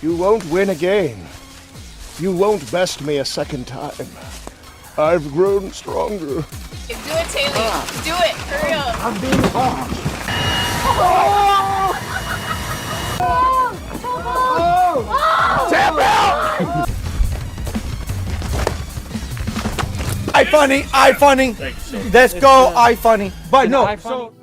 You won't win again. You won't best me a second time. I've grown stronger. Do it, Taylor. Do it. Hurry up. I'm being bombed. Tap out! I funny. Let's go, I funny. But no, so...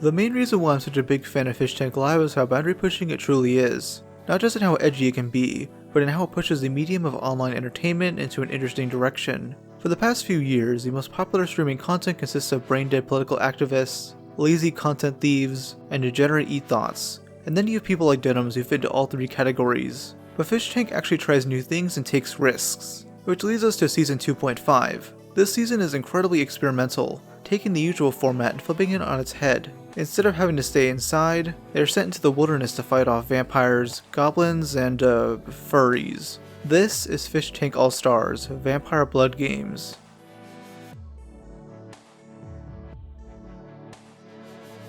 The main reason why I'm such a big fan of Fishtank Live is how boundary pushing it truly is. Not just in how edgy it can be, but in how it pushes the medium of online entertainment into an interesting direction. For the past few years, the most popular streaming content consists of brain-dead political activists, lazy content thieves, and degenerate eat-thoughts. And then you have people like Denims who fit into all three categories. But Fishtank actually tries new things and takes risks. Which leads us to Season 2.5. This season is incredibly experimental, taking the usual format and flipping it on its head. Instead of having to stay inside, they are sent into the wilderness to fight off vampires, goblins, and furries. This is Fishtank All-Stars, Vampire Blood Games.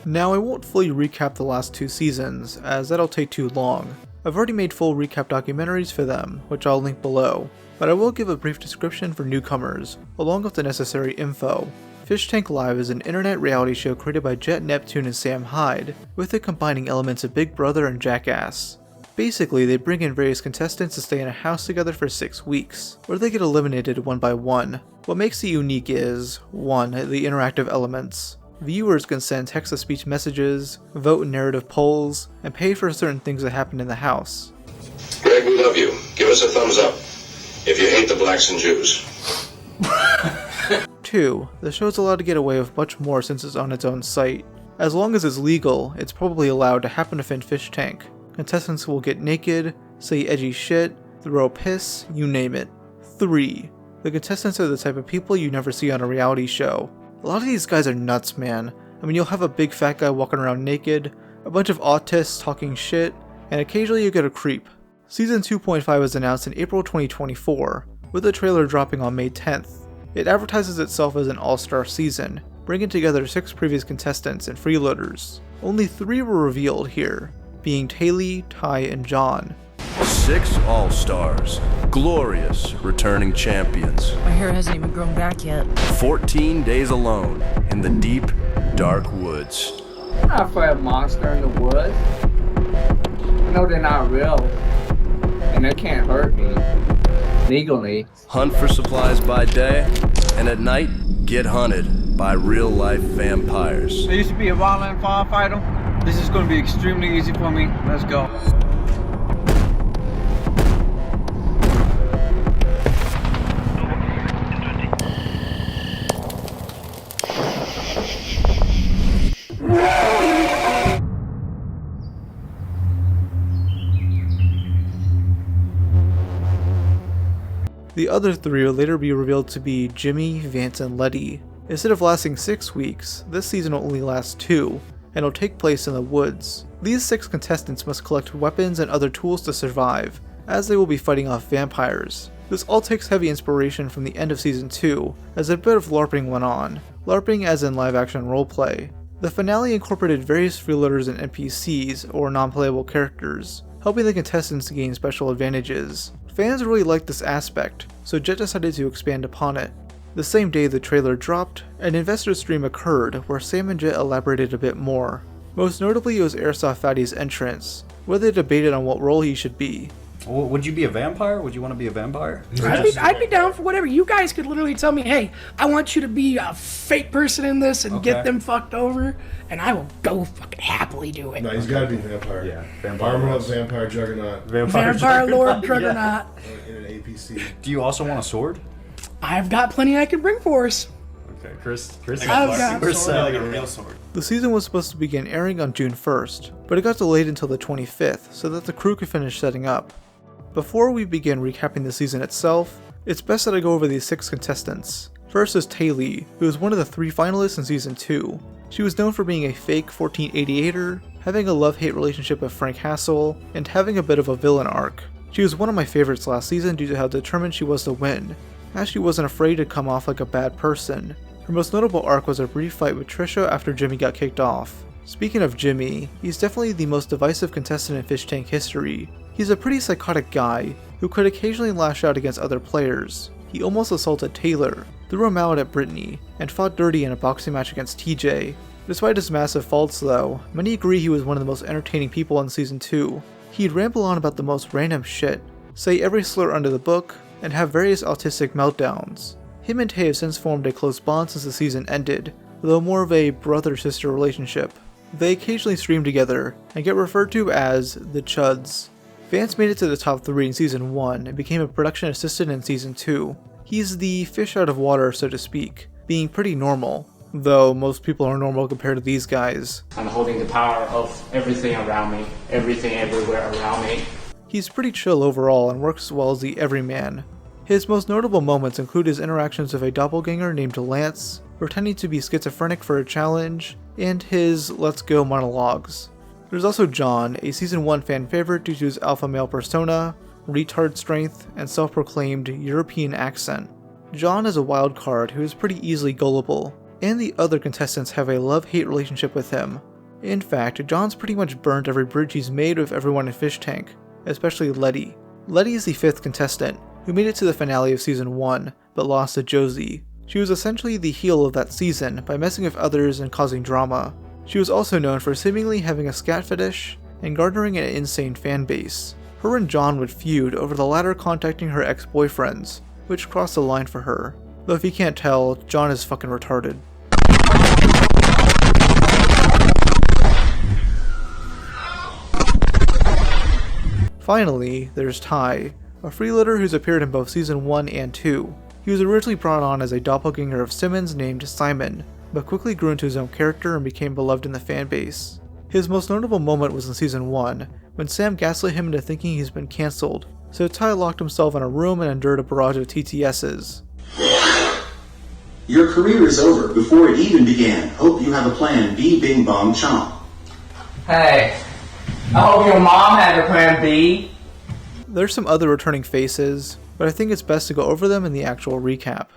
Now I won't fully recap the last two seasons, as that'll take too long. I've already made full recap documentaries for them, which I'll link below, but I will give a brief description for newcomers, along with the necessary info. Fishtank Live is an internet reality show created by Jet Neptune and Sam Hyde, with it combining elements of Big Brother and Jackass. Basically, they bring in various contestants to stay in a house together for 6 weeks, where they get eliminated one by one. What makes it unique is, 1. The interactive elements. Viewers can send text-to-speech messages, vote in narrative polls, and pay for certain things that happen in the house. Greg, we love you. Give us a thumbs up if you hate the blacks and Jews. 2. The show's allowed to get away with much more since it's on its own site. As long as it's legal, it's probably allowed to happen within Fishtank. Contestants will get naked, say edgy shit, throw piss, you name it. 3. The contestants are the type of people you never see on a reality show. A lot of these guys are nuts, man. I mean, you'll have a big fat guy walking around naked, a bunch of autists talking shit, and occasionally you get a creep. Season 2.5 was announced in April 2024, with the trailer dropping on May 10th. It advertises itself as an all-star season, bringing together 6 previous contestants and freeloaders. Only 3 were revealed here, being Taylor, Ty, and John. 6 all-stars, glorious returning champions. My hair hasn't even grown back yet. 14 days alone in the deep, dark woods. I'm not afraid of a monster in the woods. I know they're not real, and they can't hurt me legally. Hunt for supplies by day, and at night, get hunted by real-life vampires. I used to be a wildland firefighter. This is going to be extremely easy for me. Let's go. The other 3 will later be revealed to be Jimmy, Vance, and Letty. Instead of lasting 6 weeks, this season will only last 2, and will take place in the woods. These 6 contestants must collect weapons and other tools to survive, as they will be fighting off vampires. This all takes heavy inspiration from the end of Season 2, as a bit of LARPing went on. LARPing as in live-action roleplay. The finale incorporated various freeloaders and NPCs, or non-playable characters, helping the contestants gain special advantages. Fans really liked this aspect, so Jet decided to expand upon it. The same day the trailer dropped, an investor stream occurred where Sam and Jet elaborated a bit more. Most notably it was Airsoft Fatty's entrance, where they debated on what role he should be. Well, would you be a vampire? Would you want to be a vampire? I'd be down for whatever. You guys could literally tell me, hey, I want you to be a fake person in this and get them fucked over, and I will go fucking happily do it. No, he's got to be a vampire. Yeah, vampire. Armor Vampire Juggernaut. Vampire Lord Juggernaut. Yeah. In an APC. Do you also want a sword? I've got plenty I can bring for us. Okay, Chris I've got like a real sword. The season was supposed to begin airing on June 1st, but it got delayed until the 25th so that the crew could finish setting up. Before we begin recapping the season itself, it's best that I go over these 6 contestants. First is Taylor, who is one of the 3 finalists in Season 2. She was known for being a fake 1488er, having a love-hate relationship with Frank Hassel, and having a bit of a villain arc. She was one of my favorites last season due to how determined she was to win, as she wasn't afraid to come off like a bad person. Her most notable arc was a brief fight with Trisha after Jimmy got kicked off. Speaking of Jimmy, he's definitely the most divisive contestant in Fishtank history. He's a pretty psychotic guy who could occasionally lash out against other players. He almost assaulted Taylor, threw him out at Brittany, and fought dirty in a boxing match against TJ. Despite his massive faults though, many agree he was one of the most entertaining people in Season 2. He'd ramble on about the most random shit, say every slur under the book, and have various autistic meltdowns. Him and Tay have since formed a close bond since the season ended, though more of a brother-sister relationship. They occasionally stream together, and get referred to as the Chuds. Vance made it to the top 3 in Season 1 and became a production assistant in Season 2. He's the fish out of water, so to speak, being pretty normal, though most people are normal compared to these guys. I'm holding the power of everything around me, everything everywhere around me. He's pretty chill overall and works well as the everyman. His most notable moments include his interactions with a doppelganger named Lance, pretending to be schizophrenic for a challenge, and his let's go monologues. There's also John, a Season 1 fan favorite due to his alpha male persona, retard strength, and self-proclaimed European accent. John is a wild card who is pretty easily gullible, and the other contestants have a love-hate relationship with him. In fact, John's pretty much burnt every bridge he's made with everyone in Fishtank, especially Letty. Letty is the 5th contestant, who made it to the finale of Season 1, but lost to Josie. She was essentially the heel of that season by messing with others and causing drama. She was also known for seemingly having a scat fetish and garnering an insane fan base. Her and John would feud over the latter contacting her ex-boyfriends, which crossed the line for her. Though if you can't tell, John is fucking retarded. Finally, there's Ty, a freeloader who's appeared in both Season 1 and 2. He was originally brought on as a doppelganger of Simmons named Simon, but quickly grew into his own character and became beloved in the fanbase. His most notable moment was in Season 1, when Sam gaslit him into thinking he's been cancelled, so Ty locked himself in a room and endured a barrage of TTSs. Your career is over before it even began. Hope you have a plan B, Bing Bong Chomp. Hey, I hope your mom had a plan B. There's some other returning faces, but I think it's best to go over them in the actual recap.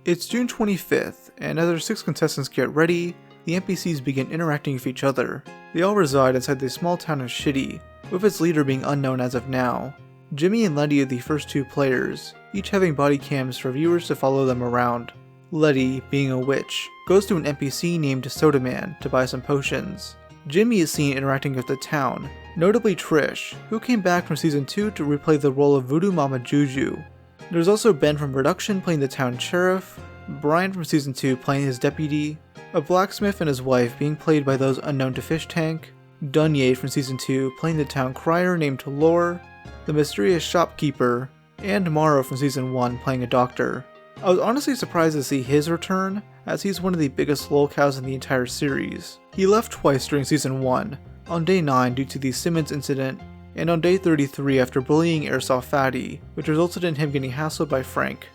It's June 25th, and as our 6 contestants get ready, the NPCs begin interacting with each other. They all reside inside the small town of Schitty, with its leader being unknown as of now. Jimmy and Letty are the first 2 players, each having body cams for viewers to follow them around. Letty, being a witch, goes to an NPC named Soda Man to buy some potions. Jimmy is seen interacting with the town, notably Trish, who came back from Season 2 to replay the role of Voodoo Mama Juju. There's also Ben from production playing the town sheriff, Brian from Season 2 playing his deputy, a blacksmith and his wife being played by those unknown to Fishtank, Dunye from Season 2 playing the town crier named Lore, the mysterious shopkeeper, and Morrow from Season 1 playing a doctor. I was honestly surprised to see his return, as he's one of the biggest lolcows in the entire series. He left twice during Season 1, on Day 9 due to the Simmons incident, and on Day 33 after bullying Airsoft Fatty, which resulted in him getting hassled by Frank.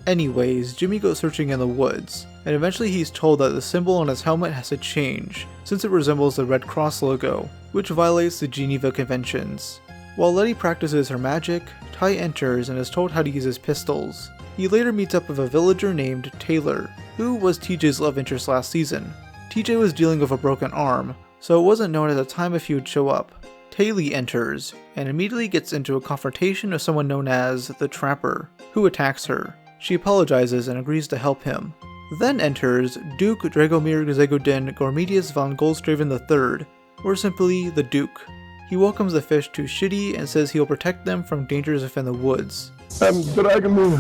Anyways, Jimmy goes searching in the woods, and eventually he's told that the symbol on his helmet has to change, since it resembles the Red Cross logo, which violates the Geneva Conventions. While Letty practices her magic, Ty enters and is told how to use his pistols. He later meets up with a villager named Taylor, who was TJ's love interest last season. TJ was dealing with a broken arm, so it wasn't known at the time if he would show up. Taylor enters, and immediately gets into a confrontation with someone known as the Trapper, who attacks her. She apologizes and agrees to help him. Then enters Duke Dragomir Zagodin Gormedius von Goldstraven III, or simply the Duke. He welcomes the fish to Schitty and says he'll protect them from dangers within the woods. I'm Dragomir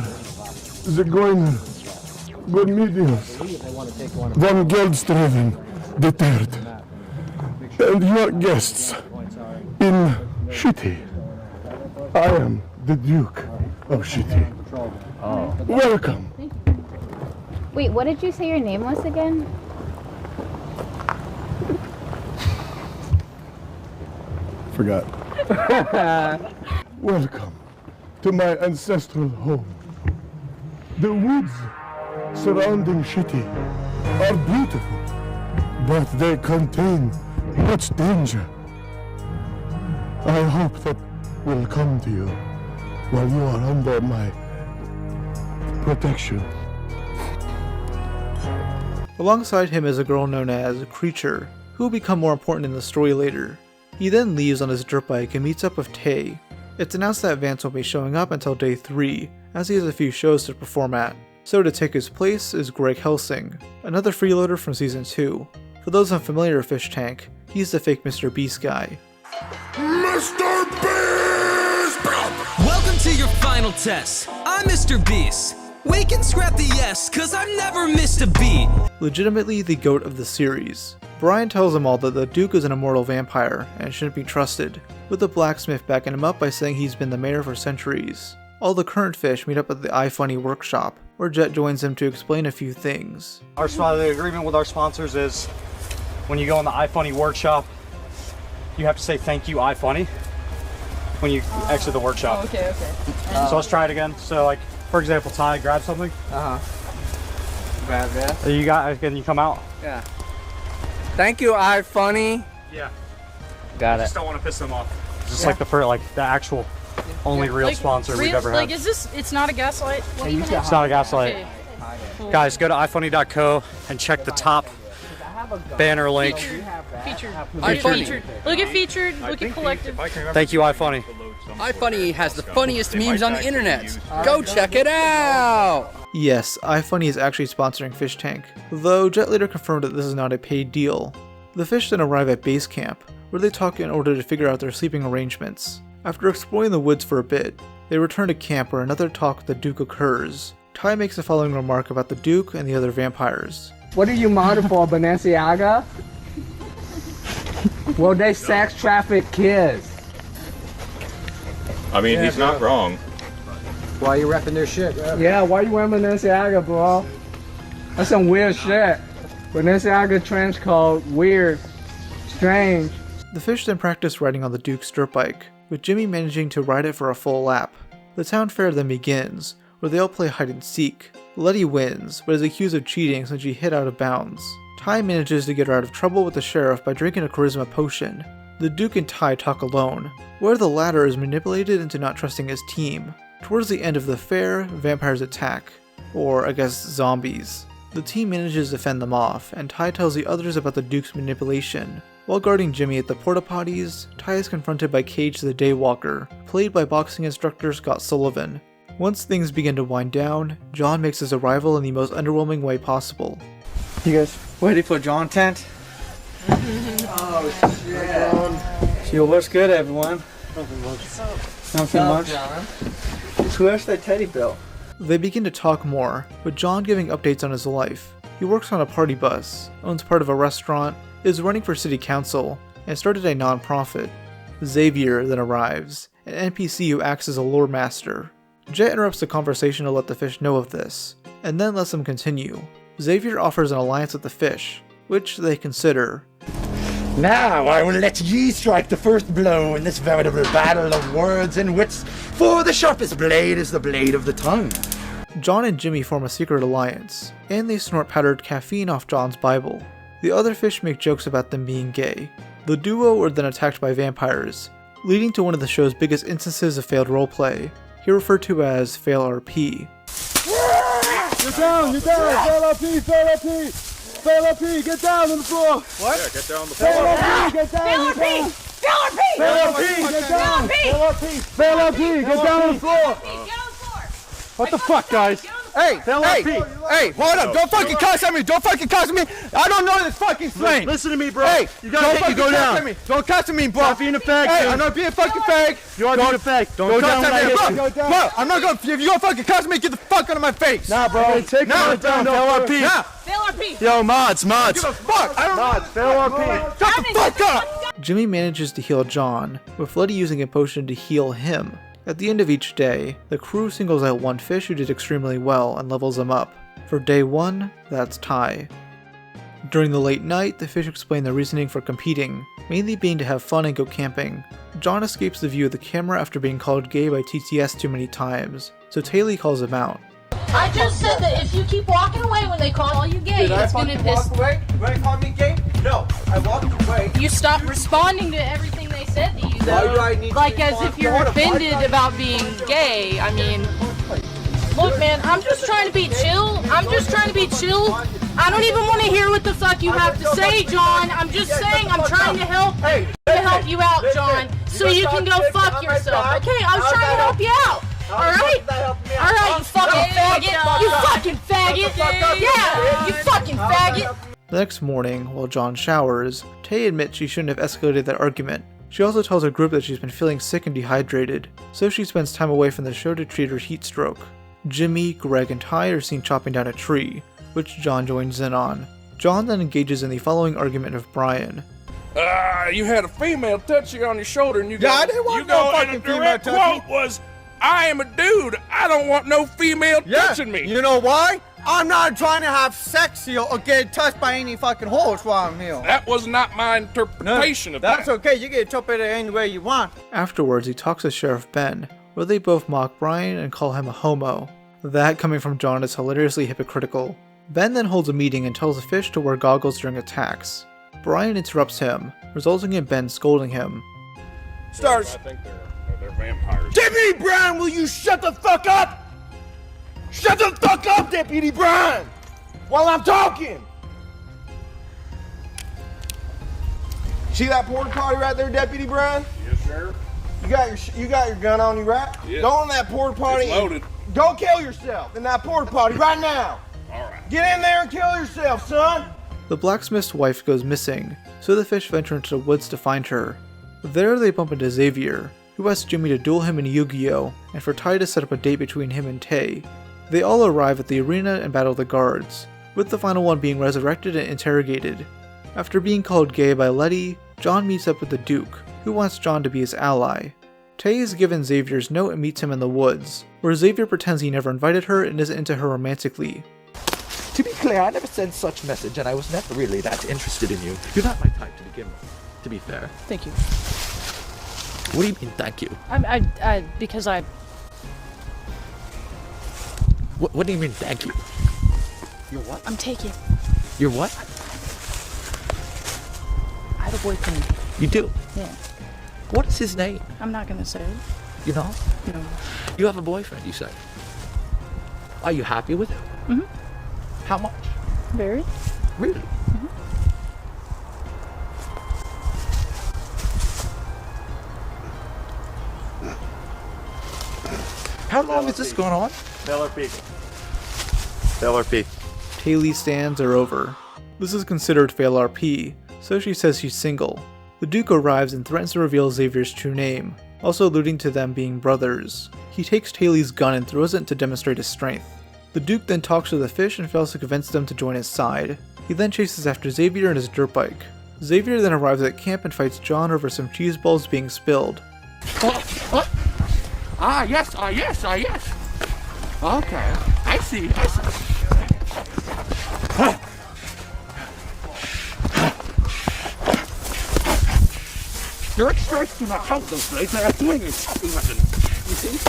Zagodin Gormedius von Goldstraven III, and your guests in Schitty. I am the Duke of Schitty. Welcome. Wait, what did you say your name was again? Forgot. Welcome to my ancestral home. The woods surrounding Schitty are beautiful, but they contain much danger. I hope that will come to you while you are under my protection. Alongside him is a girl known as Creature, who who will become more important in the story later. He then leaves on his dirt bike and meets up with Tay. It's announced that Vance won't be showing up until day 3, as he has a few shows to perform at. So to take his place is Greg Helsing, another freeloader from Season 2. For those unfamiliar with Fishtank, he's the fake Mr. Beast guy. Mr. Beast! Welcome to your final test. I'm Mr. Beast. We can scrap the yes, cause I've never missed a beat. Legitimately the GOAT of the series. Brian tells them all that the Duke is an immortal vampire and shouldn't be trusted, with the blacksmith backing him up by saying he's been the mayor for centuries. All the current fish meet up at the iFunny workshop, where Jet joins him to explain a few things. The agreement with our sponsors is when you go in the iFunny workshop, you have to say thank you iFunny when you exit the workshop. Oh, okay. So let's try it again. So like, for example, Ty, grab something. Grab that. You got, can you come out? Yeah. Thank you, iFunny. Yeah. Got I just don't want to piss them off. Just like the actual only real sponsor we've ever had. Is this, it's not a gaslight? What even It's not a gaslight. Okay. Cool. Guys, go to ifunny.co and check the top banner link. Featured. Featured. Look at featured, look at collective. Thank you, iFunny. iFunny has the funniest memes on the internet. Go check it out! Yes, iFunny is actually sponsoring Fishtank, though Jet later confirmed that this is not a paid deal. The fish then arrive at base camp, where they talk in order to figure out their sleeping arrangements. After exploring the woods for a bit, they return to camp where another talk with the Duke occurs. Ty makes the following remark about the Duke and the other vampires. What are you modeled for, Balenciaga? Well, they sex traffic kids. I mean, he's not wrong. Why you repping their shit? Yeah, why you wearing Balenciaga, bro? That's some weird shit. Balenciaga trench coat, weird, strange. The fish then practice riding on the Duke's dirt bike, with Jimmy managing to ride it for a full lap. The town fair then begins, where they all play hide and seek. Letty wins, but is accused of cheating since she hit out of bounds. Ty manages to get her out of trouble with the sheriff by drinking a charisma potion. The Duke and Ty talk alone, where the latter is manipulated into not trusting his team. Towards the end of the fair, vampires attack. Or, I guess, zombies. The team manages to fend them off, and Ty tells the others about the Duke's manipulation. While guarding Jimmy at the porta potties, Ty is confronted by Cage the Daywalker, played by boxing instructor Scott Sullivan. Once things begin to wind down, John makes his arrival in the most underwhelming way possible. You guys ready for John tent? Oh shit. Yo, what's good, everyone? Nothing much. So where's that teddy bear? They begin to talk more, with John giving updates on his life. He works on a party bus, owns part of a restaurant, is running for city council, and started a non-profit. Xavier then arrives, an NPC who acts as a lore master. Jet interrupts the conversation to let the fish know of this, and then lets them continue. Xavier offers an alliance with the fish, which they consider. Now I will let ye strike the first blow in this veritable battle of words and wits, for the sharpest blade is the blade of the tongue. John and Jimmy form a secret alliance, and they snort powdered caffeine off John's Bible. The other fish make jokes about them being gay. The duo are then attacked by vampires, leading to one of the show's biggest instances of failed roleplay, here referred to as Fail RP. You're down, fail RP, fail RP! Fail RP, get down on the floor! What? Yeah, get down on the floor. Fail RP, get down! Fail RP! Fail RP! Fail RP, get down! Fail RP! Fail RP, get down on the floor! What the fuck, guys? Hey, hold up. Don't fucking cuss at me. Don't fucking cuss at me. I don't know this fucking slang. Listen to me, bro. Hey, you gotta don't go down. At me. Don't cuss at me, bro. Stop being a fag. Hey, dude. I'm not being a fucking fag. You are being a fag. Don't Go down cuss when I at me, hit bro. you. Bro, I'm not gonna. If you gonna fucking cuss at me, get the fuck out of my face. Nah, bro. Take nah, it down. Fail RP. Nah. Fail RP! Yo, mods. Give a fuck. I don't Mods, fail RP. Shut the fuck up. Jimmy manages to heal John, with Letty using a potion to heal him. At the end of each day, the crew singles out one fish who did extremely well and levels them up. For day 1, that's Ty. During the late night, the fish explain their reasoning for competing, mainly being to have fun and go camping. John escapes the view of the camera after being called gay by TTS too many times, so Taylor calls him out. I just said that if you keep walking away when they call you gay, it's gonna piss. away when they called me gay? No, I walked away. You stop responding to everything they said to you, Why though. do I need to Like as respond? if you're offended about being gay. I mean, look, man, I'm just trying to be chill. I'm just trying to be chill I don't even want to hear what the fuck you have to say, John. I'm just saying I'm trying to help you out, John, so you can go fuck yourself. Okay, I was trying to help you out. Alright, you fucking faggot. You fucking faggot. Yeah, you fucking faggot. The next morning, while John showers, Tay admits she shouldn't have escalated that argument. She also tells her group that she's been feeling sick and dehydrated, so she spends time away from the show to treat her heat stroke. Jimmy, Greg, and Ty are seen chopping down a tree, which John joins in on. John then engages in the following argument of Brian. You had a female touch you on your shoulder and you go, I didn't want no fucking female touch me. quote was, I am a dude, I don't want no female touching me. You know why? I'm not trying to have sex here or get touched by any fucking horse while I'm here. That was not my interpretation of that. That's okay, you can interpret it any way you want. Afterwards, he talks to Sheriff Ben, where they both mock Brian and call him a homo. That, coming from John, is hilariously hypocritical. Ben then holds a meeting and tells the fish to wear goggles during attacks. Brian interrupts him, resulting in Ben scolding him. Stars. I think they're vampires. Deputy Brown, will you shut the fuck up? Shut the fuck up, Deputy Brown! While I'm talking! See that porta potty right there, Deputy Brown? Yes, sir. You got your gun on you, right? Yeah. Go on that porta potty. It's loaded. Go kill yourself in that porta potty right now. All right. Get in there and kill yourself, son. The blacksmith's wife goes missing, so the fish venture into the woods to find her. There they bump into Xavier, who asks Jimmy to duel him in Yu-Gi-Oh! And for Ty to set up a date between him and Tay. They all arrive at the arena and battle the guards, with the final one being resurrected and interrogated. After being called gay by Letty, John meets up with the Duke, who wants John to be his ally. Tay is given Xavier's note and meets him in the woods, where Xavier pretends he never invited her and isn't into her romantically. To be clear, I never sent such message, and I was never really that interested in you. You're not my type to begin with, to be fair. Thank you. What do you mean, thank you? Because I... What do you mean, thank you? You're what? I'm taken. You're what? I have a boyfriend. You do? Yeah. What is his name? I'm not gonna say it. You know? No. You have a boyfriend, you say? Are you happy with him? Mm-hmm. How much? Very. Really? Mm-hmm. How long is this going on? LRP. LRP. Taylor's stands are over. This is considered fail RP, so she says she's single. The Duke arrives and threatens to reveal Xavier's true name, also alluding to them being brothers. He takes Taylor's gun and throws it to demonstrate his strength. The Duke then talks to the fish and fails to convince them to join his side. He then chases after Xavier and his dirt bike. Xavier then arrives at camp and fights John over some cheese balls being spilled. Yes. Okay, I see. Your experts do not hunt those things. They are doing it. You see?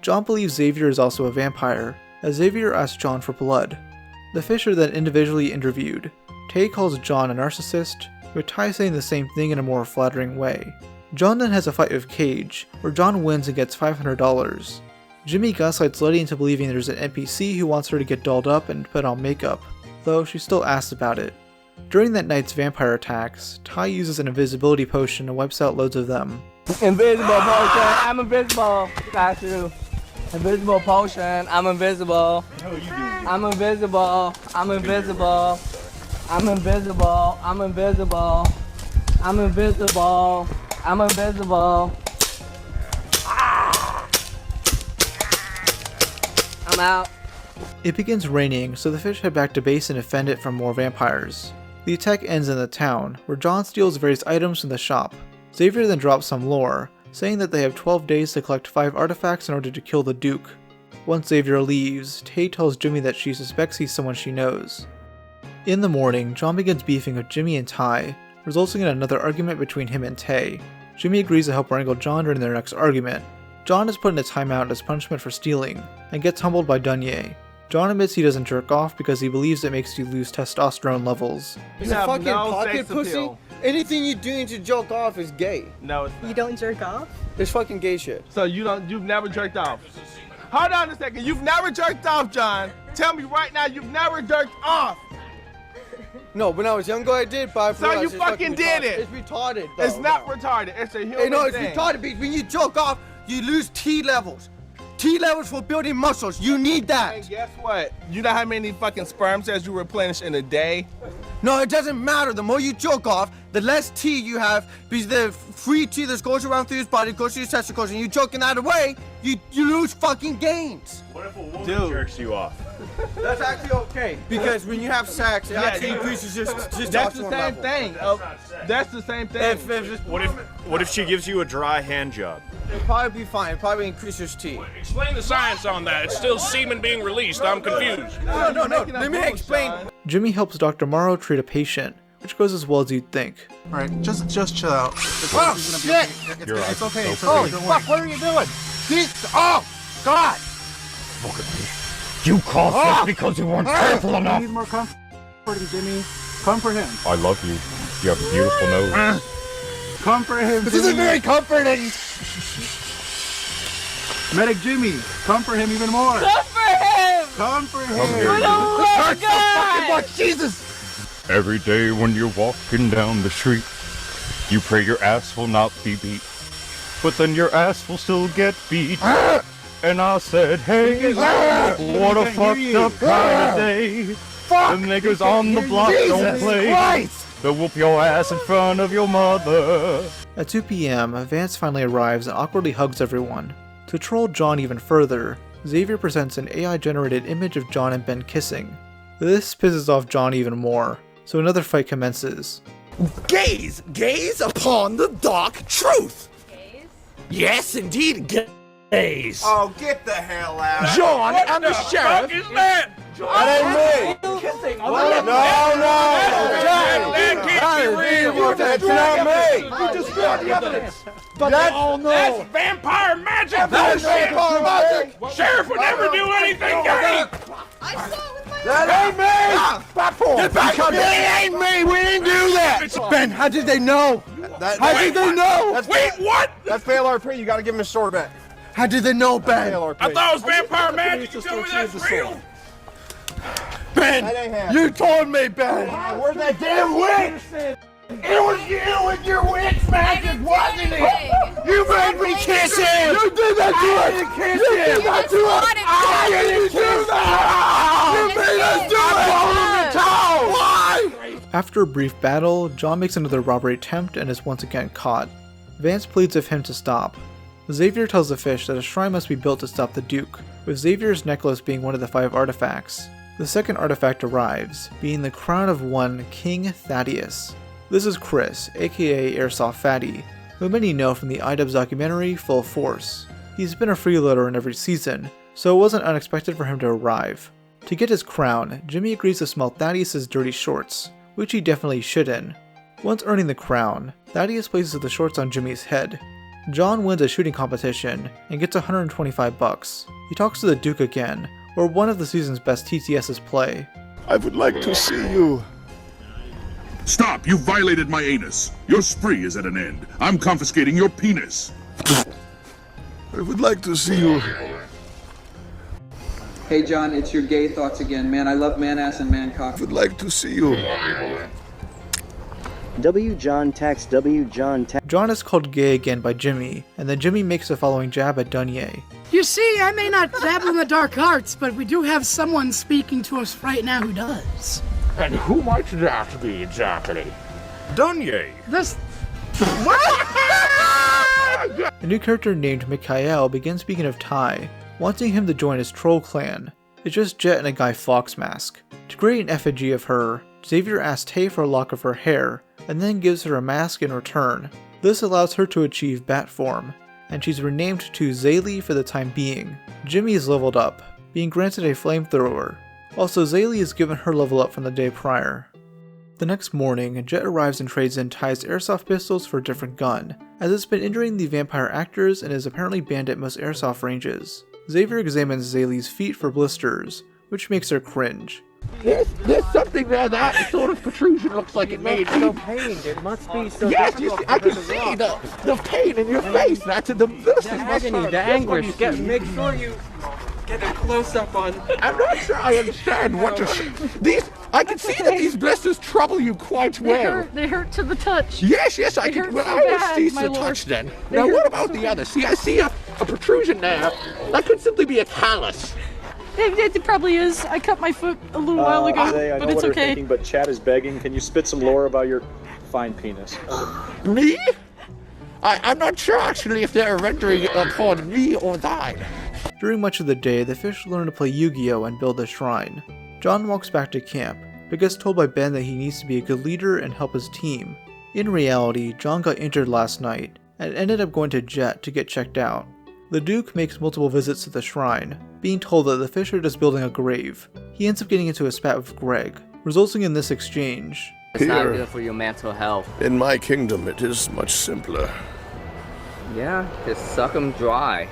John believes Xavier is also a vampire, as Xavier asks John for blood. The fish are then individually interviewed. Tay calls John a narcissist, with Ty saying the same thing in a more flattering way. John then has a fight with Cage, where John wins and gets $500. Jimmy gaslights Letty into believing there's an NPC who wants her to get dolled up and put on makeup, though she still asks about it. During that night's vampire attacks, Ty uses an invisibility potion and wipes out loads of them. Invisible potion, I'm invisible. Got you. Invisible potion, I'm invisible. No, you do. I'm invisible. I'm invisible. I'm invisible. I'm invisible. I'm invisible. I'm invisible. I'm out. It begins raining, so the fish head back to base and defend it from more vampires. The attack ends in the town, where John steals various items from the shop. Xavier then drops some lore, saying that they have 12 days to collect 5 artifacts in order to kill the Duke. Once Xavier leaves, Tay tells Jimmy that she suspects he's someone she knows. In the morning, John begins beefing with Jimmy and Ty, resulting in another argument between him and Tay. Jimmy agrees to help wrangle John during their next argument. John is put in a timeout as punishment for stealing, and gets humbled by Dunye. John admits he doesn't jerk off because he believes it makes you lose testosterone levels. It's a fucking pocket pussy. Anything you're doing to jerk off is gay. No, it's not. You don't jerk off? It's fucking gay shit. So you've never jerked off? Hold on a second. You've never jerked off, John. Tell me right now you've never jerked off. No, when I was younger I did, but So you fucking did it. It's retarded, though. It's not retarded. It's a human thing. No, it's retarded because when you jerk off, you lose T levels. T levels for building muscles. You need that. And guess what? You know how many fucking sperm cells you replenish in a day? No, it doesn't matter. The more you jerk off, the less T you have, because the free T that goes around through his body goes to your testicles, and you're joking that away, you lose fucking gains. What if a woman jerks you off? That's actually okay, because when you have sex, it actually increases your testosterone That's the same level. thing. That's the same thing. What if she gives you a dry hand job? It'll probably be fine. It'll probably increase your T. Explain the science on that. It's still semen being released. I'm confused. No. Let me explain. Jimmy helps Dr. Morrow treat a patient, which goes as well as you'd think. Alright, just chill out. Oh, shit! It's okay. It's okay. Holy Don't fuck, worry. what are you doing? Oh, God! You caused this because you weren't careful He enough. needs more comforting, Jimmy. Comfort him. I love you. You have a beautiful nose. Comfort him, This Jimmy. isn't very comforting. Medic Jimmy, comfort him even more. Comfort him! Comfort him. For the love of God! Jesus! Every day when you're walking down the street, you pray your ass will not be beat. But then your ass will still get beat. And I said, hey, what a fucked up kind of day. The niggas on the block don't play. They'll whoop your ass in front of your mother. At 2 p.m., Vance finally arrives and awkwardly hugs everyone. To troll John even further, Xavier presents an AI-generated image of John and Ben kissing. This pisses off John even more, so another fight commences. Gaze upon the dark truth. Gaze? Yes, indeed, gaze. Oh, get the hell out. John, I'm the sheriff. What is that? That ain't me. Kissing No. That's not me. You destroyed the evidence. But That's- they all know. That's vampire magic. That's vampire magic. Sheriff would never do anything gay. I saw it with my That ain't me. Get back up. It ain't me. We didn't do that. Ben, how did they know? How did they know? Wait, what? That's fail RP. You gotta give him his sword back. How did they know, Ben? I thought it was vampire magic. You tell me that's real. Ben, you told me, Ben. Where's that damn witch? It was you with your witch magic, wasn't it? You made me kiss him. You did that to us. You did that to us. I didn't do that. You made us do it. Why? After a brief battle, John makes another robbery attempt and is once again caught. Vance pleads with him to stop. Xavier tells the fish that a shrine must be built to stop the Duke, with Xavier's necklace being one of the 5 artifacts. The second artifact arrives, being the crown of one King Thaddeus. This is Chris, aka Airsoft Fatty, who many know from the iDubbbz documentary Full Force. He's been a freeloader in every season, so it wasn't unexpected for him to arrive. To get his crown, Jimmy agrees to smell Thaddeus' dirty shorts, which he definitely should in. Once earning the crown, Thaddeus places the shorts on Jimmy's head. John wins a shooting competition and gets $125. He talks to the Duke again, or one of the season's best TTS's play. I would like to see you. Stop! You violated my anus. Your spree is at an end. I'm confiscating your penis. I would like to see you. Hey John, it's your gay thoughts again, man. I love man ass and man cock. I would like to see you. John text. John is called gay again by Jimmy, and then Jimmy makes the following jab at Dunye. You see, I may not dabble in the dark arts, but we do have someone speaking to us right now who does. And who might that be exactly? Dunye. This... A new character named Mikhail begins speaking of Ty, wanting him to join his troll clan. It's just Jet in a Guy Fawkes mask. To create an effigy of her, Xavier asks Tay for a lock of her hair, and then gives her a mask in return. This allows her to achieve bat form, and she's renamed to Zaylee for the time being. Jimmy is leveled up, being granted a flamethrower. Also, Zaylee is given her level up from the day prior. The next morning, Jet arrives and trades in Ty's airsoft pistols for a different gun, as it's been injuring the vampire actors and is apparently banned at most airsoft ranges. Xavier examines Zaylee's feet for blisters, which makes her cringe. There's something there that sort of protrusion looks like it made me. Pain. It must be so. Yes, you see, I can see the pain in your face. That's the agony, the anguish. Make sure you get a close-up on. I'm not sure I understand what to say. These, I can see that these blisters trouble you quite well. They hurt to the touch. Yes, I can. Well, I will cease the touch then. Now, what about the other? See, I see a protrusion there. That could simply be a callus. It probably is. I cut my foot a little while ago, I know but it's what you're okay. thinking, but Chad is begging. Can you spit some lore about your fine penis? Me? I'm not sure actually if they're rendering upon me or thine. During much of the day, the fish learn to play Yu-Gi-Oh! And build a shrine. John walks back to camp, but gets told by Ben that he needs to be a good leader and help his team. In reality, John got injured last night, and ended up going to Jet to get checked out. The Duke makes multiple visits to the shrine, being told that the fish are just building a grave. He ends up getting into a spat with Greg, resulting in this exchange. It's not good for your mental health. In my kingdom, it is much simpler. Yeah, just suck them dry.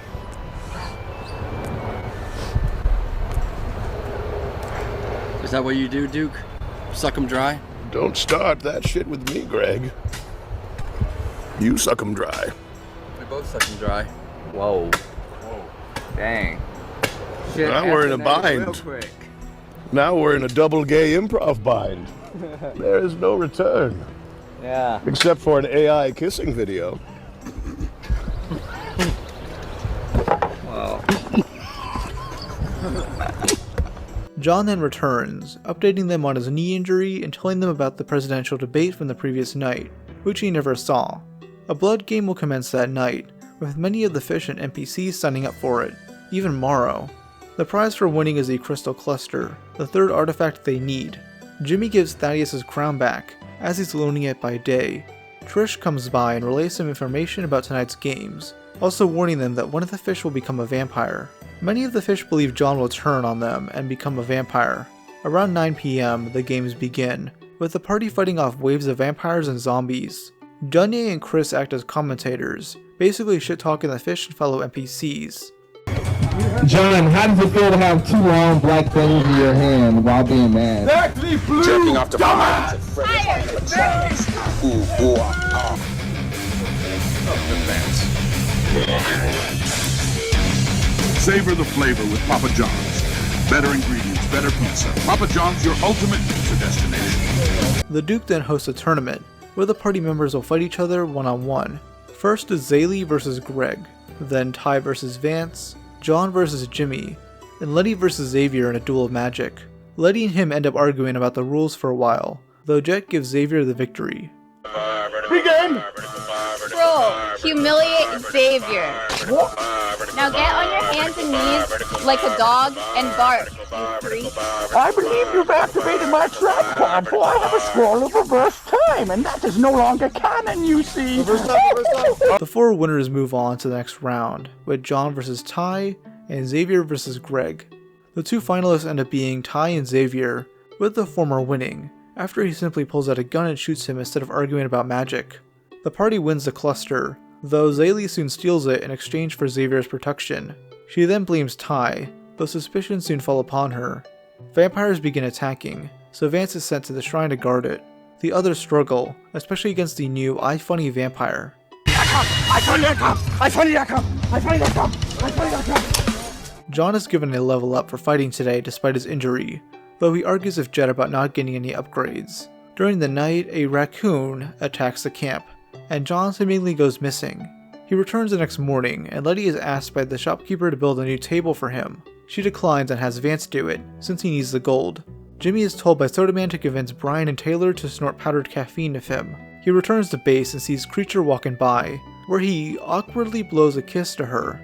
Is that what you do, Duke? Suck them dry? Don't start that shit with me, Greg. You suck 'em dry. We both suck them dry. Whoa. Dang. Shit, Now we're in a real bind. quick. Now we're in a double gay improv bind. There is no return. Yeah. Except for an AI kissing video. Wow. John then returns, updating them on his knee injury and telling them about the presidential debate from the previous night, which he never saw. A blood game will commence that night, with many of the fish and NPCs signing up for it, even Morrow. The prize for winning is a crystal cluster, the third artifact they need. Jimmy gives Thaddeus his crown back, as he's loaning it by day. Trish comes by and relays some information about tonight's games, also warning them that one of the fish will become a vampire. Many of the fish believe John will turn on them and become a vampire. Around 9 PM, the games begin, with the party fighting off waves of vampires and zombies. Dunye and Chris act as commentators, basically shit-talking the fish and fellow NPCs. John, how does it feel to have two long black things in your hand while being mad? Exactly, blue. Jerking off to Savor the flavor with Papa John's. Better ingredients, better pizza. Papa John's, your ultimate pizza destination. The Duke then hosts a tournament, where the party members will fight each other one-on-one. First is Zaylee versus Greg, then Ty versus Vance, John versus Jimmy, and Letty versus Xavier in a duel of magic. Letty and him end up arguing about the rules for a while, though Jet gives Xavier the victory. Begin! Bro, humiliate Xavier. Now get on your hands and knees like a dog and bark, you freak. I believe you've activated my trap pod, for I have a scroll of reverse time, and that is no longer canon, you see. The four winners move on to the next round, with John versus Ty and Xavier versus Greg. The two finalists end up being Ty and Xavier, with the former winning, after he simply pulls out a gun and shoots him instead of arguing about magic. The party wins the cluster, though Zaylee soon steals it in exchange for Xavier's protection. She then blames Ty, though suspicion soon fall upon her. Vampires begin attacking, so Vance is sent to the shrine to guard it. The others struggle, especially against the new iFunny vampire. John is given a level up for fighting today despite his injury, though he argues with Jet about not getting any upgrades. During the night, a raccoon attacks the camp, and John seemingly goes missing. He returns the next morning, and Letty is asked by the shopkeeper to build a new table for him. She declines and has Vance do it, since he needs the gold. Jimmy is told by Sodaman to convince Brian and Taylor to snort powdered caffeine of him. He returns to base and sees Creature walking by, where he awkwardly blows a kiss to her.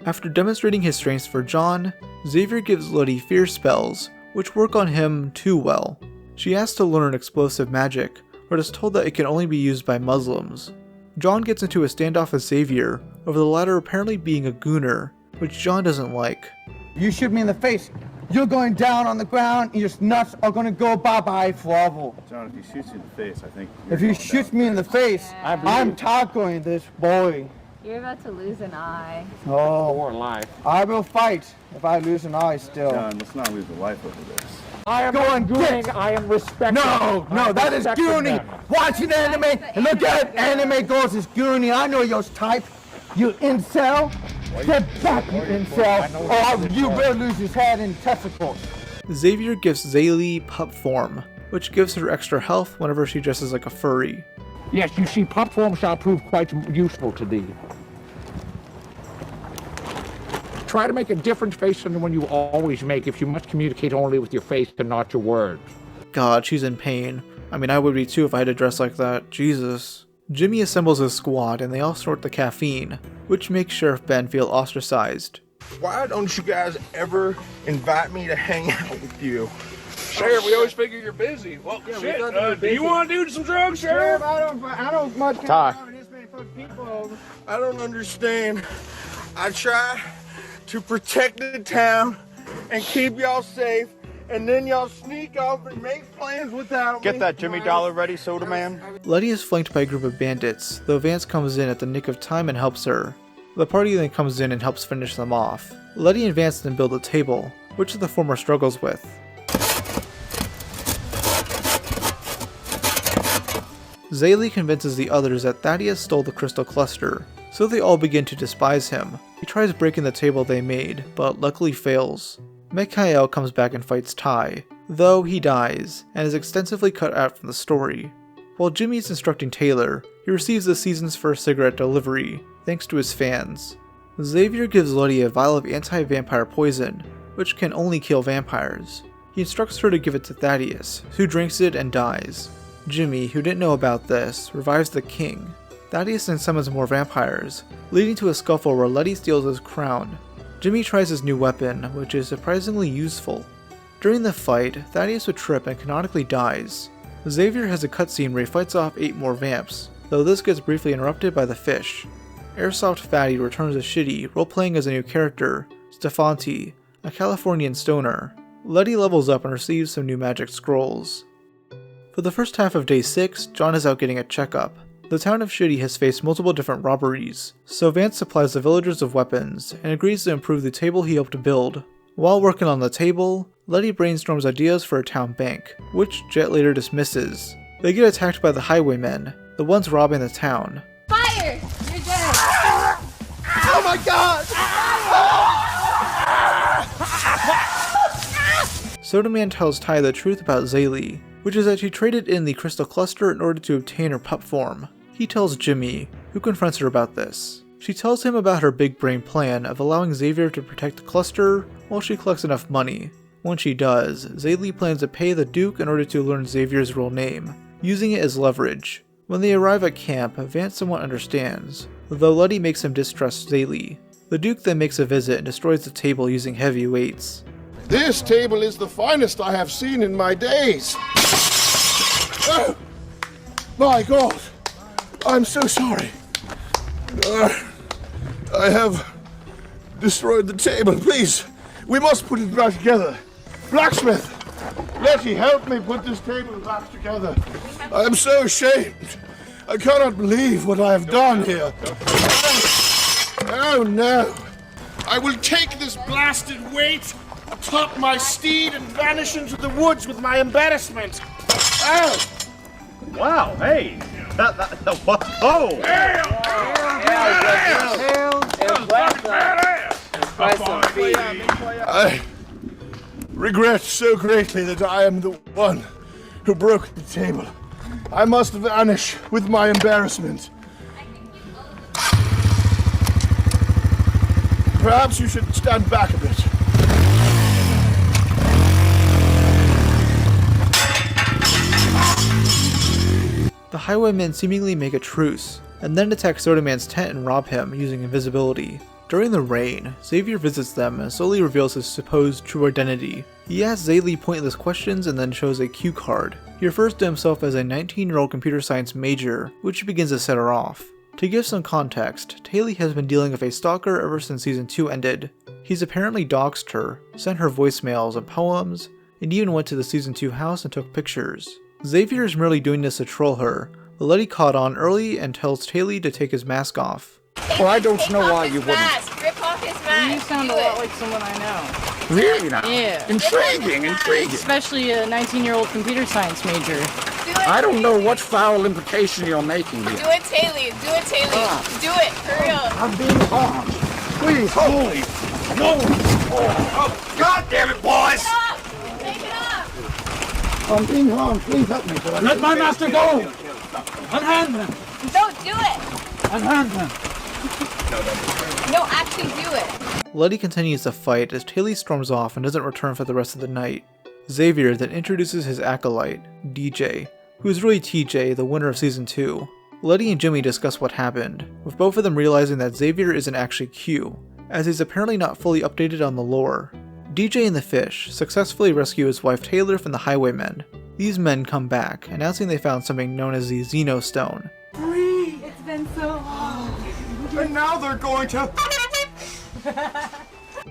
After demonstrating his strengths for John, Xavier gives Letty fear spells, which work on him too well. She asks to learn explosive magic, but is told that it can only be used by Muslims. John gets into a standoff with Xavier, over the latter apparently being a gooner, which John doesn't like. You shoot me in the face. You're going down on the ground, and your nuts are gonna go bye-bye forever. John, if he shoots you in the face, I think. If he shoots me in the face, I'm tackling this boy. You're about to lose an eye. Oh, More life. I will fight if I lose an eye still. John, let's not lose a life over this. I am going gooning. I am respecting. No, that is gooning. Watching anime and look at anime girls is gooning. I know your type. You incel. Get back, you incel, or you will lose his head and testicles. Xavier gives Zaylee pup form, which gives her extra health whenever she dresses like a furry. Yes, you see, pup form shall prove quite useful to thee. Try to make a different face than the one you always make if you must communicate only with your face and not your words. God, she's in pain. I mean, I would be too if I had to dress like that. Jesus. Jimmy assembles his squad and they all snort the caffeine, which makes Sheriff Ben feel ostracized. Why don't you guys ever invite me to hang out with you? Sheriff, we always figure you're busy. Well, shit, do you want to do some drugs, Sheriff? I don't much Ty. I don't understand. I try to protect the town and keep y'all safe, and then y'all sneak off and make plans without me. Get that Jimmy Dollar ready, Soda Man. Letty is flanked by a group of bandits, though Vance comes in at the nick of time and helps her. The party then comes in and helps finish them off. Letty and Vance then build a table, which the former struggles with. Zaylee convinces the others that Thaddeus stole the crystal cluster, so they all begin to despise him. He tries breaking the table they made, but luckily fails. Mikhail comes back and fights Ty, though he dies, and is extensively cut out from the story. While Jimmy is instructing Taylor, he receives the season's first cigarette delivery, thanks to his fans. Xavier gives Letty a vial of anti-vampire poison, which can only kill vampires. He instructs her to give it to Thaddeus, who drinks it and dies. Jimmy, who didn't know about this, revives the king. Thaddeus then summons more vampires, leading to a scuffle where Letty steals his crown. Jimmy tries his new weapon, which is surprisingly useful. During the fight, Thaddeus would trip and canonically dies. Xavier has a cutscene where he fights off 8 more vamps, though this gets briefly interrupted by the fish. Airsoft Fatty returns as Schitty, role-playing as a new character, Stefanti, a Californian stoner. Letty levels up and receives some new magic scrolls. For the first half of day 6, John is out getting a checkup. The town of Schitty has faced multiple different robberies, so Vance supplies the villagers of weapons and agrees to improve the table he helped to build. While working on the table, Letty brainstorms ideas for a town bank, which Jet later dismisses. They get attacked by the highwaymen, the ones robbing the town. Fire! You're dead! Oh my god! Soda Man tells Ty the truth about Zaylee, which is that she traded in the crystal cluster in order to obtain her pup form. He tells Jimmy, who confronts her about this. She tells him about her big brain plan of allowing Xavier to protect the cluster while she collects enough money. When she does, Zaylee plans to pay the Duke in order to learn Xavier's real name, using it as leverage. When they arrive at camp, Vance somewhat understands, though Letty makes him distrust Zaylee. The Duke then makes a visit and destroys the table using heavy weights. This table is the finest I have seen in my days. Oh, my God, I'm so sorry. I have destroyed the table. Please, we must put it back together. Blacksmith, Letty, help me put this table back together. I am so ashamed. I cannot believe what I have done here. Oh no. I will take this blasted weight atop my steed and vanish into the woods with my embarrassment. Oh! Wow, hey! Whoa! I regret so greatly that I am the one who broke the table. I must vanish with my embarrassment. Perhaps you should stand back a bit. The highwaymen seemingly make a truce, and then attack Soda Man's tent and rob him using invisibility. During the rain, Xavier visits them and slowly reveals his supposed true identity. He asks Zaylee pointless questions and then shows a cue card. He refers to himself as a 19-year-old computer science major, which begins to set her off. To give some context, Taylor has been dealing with a stalker ever since season 2 ended. He's apparently doxed her, sent her voicemails and poems, and even went to the season 2 house and took pictures. Xavier is merely doing this to troll her, but Letty caught on early and tells Taylor to take his mask off. Well, I don't know why you wouldn't. Rip off his mask! You sound a lot like someone I know. Really now? Yeah. Intriguing. Especially a 19-year-old computer science major. I don't know what foul implication you're making here. Do it, Taylor. Do it, Taylor. Do it, for real. I'm being harmed. Please, holy. No. Oh, God damn it, boys. I'm being harmed. Please help me. Let my master go! Unhand him! Don't do it! Unhand him! No, actually do it. Letty continues the fight as Taylor storms off and doesn't return for the rest of the night. Xavier then introduces his acolyte, DJ, who is really TJ, the winner of Season 2. Letty and Jimmy discuss what happened, with both of them realizing that Xavier isn't actually Q, as he's apparently not fully updated on the lore. DJ and the fish successfully rescue his wife Taylor from the highwaymen. These men come back, announcing they found something known as the Xeno Stone. It's been so long. And now they're going to...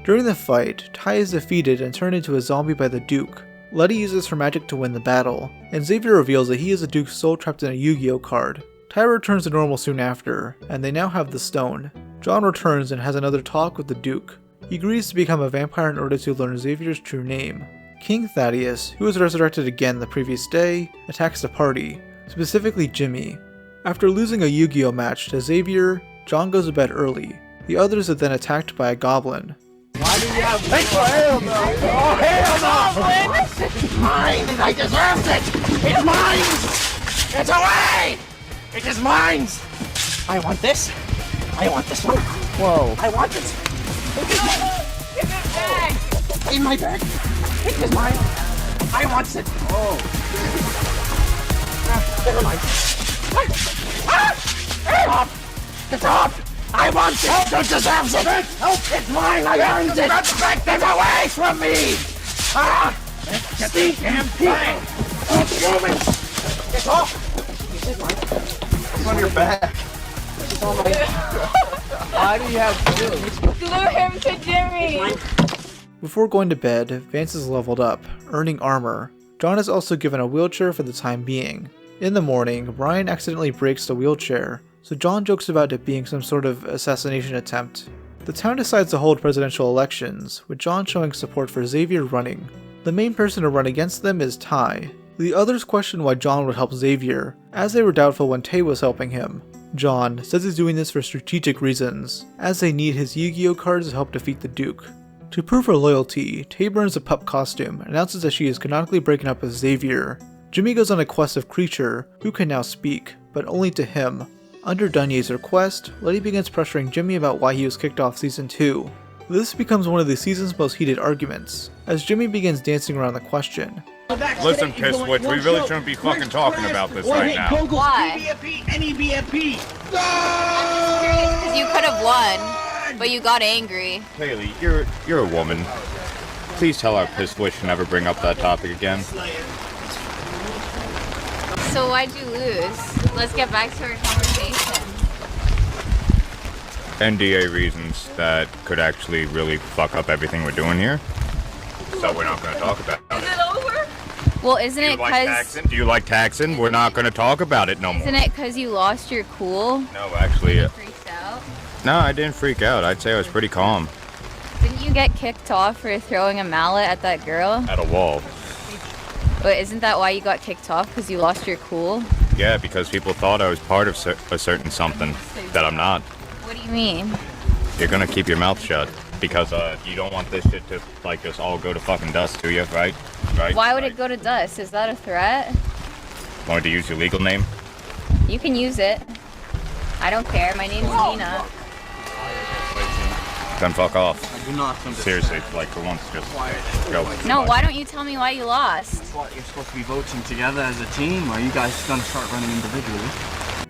During the fight, Ty is defeated and turned into a zombie by the Duke. Letty uses her magic to win the battle, and Xavier reveals that he is the Duke's soul trapped in a Yu-Gi-Oh card. Ty returns to normal soon after, and they now have the stone. John returns and has another talk with the Duke. He agrees to become a vampire in order to learn Xavier's true name. King Thaddeus, who was resurrected again the previous day, attacks the party, specifically Jimmy. After losing a Yu-Gi-Oh match to Xavier, John goes to bed early. The others are then attacked by a goblin. Why do you have... Hell no! Oh, hell no! It's mine! I deserve it! It's mine! It's away! It is mine! I want this. I want this one. Whoa. I want it. Give it back! In my bag. It is mine. I want it. Oh. Never mind. Get off! Get off! I want it! You deserve it! Help! It's mine! I earned it! Get away from me! Ah! Stinking pig! It's moving! Get off! It's mine. It's on your back. It's on my... Why do you have to Glue him to Jimmy! Before going to bed, Vance is leveled up, earning armor. John is also given a wheelchair for the time being. In the morning, Brian accidentally breaks the wheelchair, so John jokes about it being some sort of assassination attempt. The town decides to hold presidential elections, with John showing support for Xavier running. The main person to run against them is Ty. The others question why John would help Xavier, as they were doubtful when Tay was helping him. John says he's doing this for strategic reasons, as they need his Yu-Gi-Oh cards to help defeat the Duke. To prove her loyalty, Tay burns a pup costume and announces that she is canonically breaking up with Xavier. Jimmy goes on a quest of Creature, who can now speak, but only to him. Under Dunye's request, Letty begins pressuring Jimmy about why he was kicked off Season 2. This becomes one of the season's most heated arguments, as Jimmy begins dancing around the question. Listen, Pisswitch, we really shouldn't be fucking talking about this right now. Why? NEBFP! Because you could have won, but you got angry. Haley, you're a woman. Please tell our Pisswitch to never bring up that topic again. So why'd you lose? Let's get back to our conversation. NDA reasons that could actually really fuck up everything we're doing here. So we're not going to talk about it. Is it over? Well, isn't it because... Do you like taxing? We're not going to talk about it no more. Isn't it because you lost your cool? No, actually... You freaked out? No, I didn't freak out. I'd say I was pretty calm. Didn't you get kicked off for throwing a mallet at that girl? At a wall. But isn't that why you got kicked off? Because you lost your cool? Yeah, because people thought I was part of a certain something that I'm not. What do you mean? You're gonna keep your mouth shut because you don't want this shit to like just all go to fucking dust to you, right? Right? Why would it go to dust? Is that a threat? Want to use your legal name? You can use it. I don't care. My name's Nina. Then fuck off. I do not understand. Seriously, like for once, just go. No, why don't you tell me why you lost? What, you're supposed to be voting together as a team, or are you guys gonna start running individually?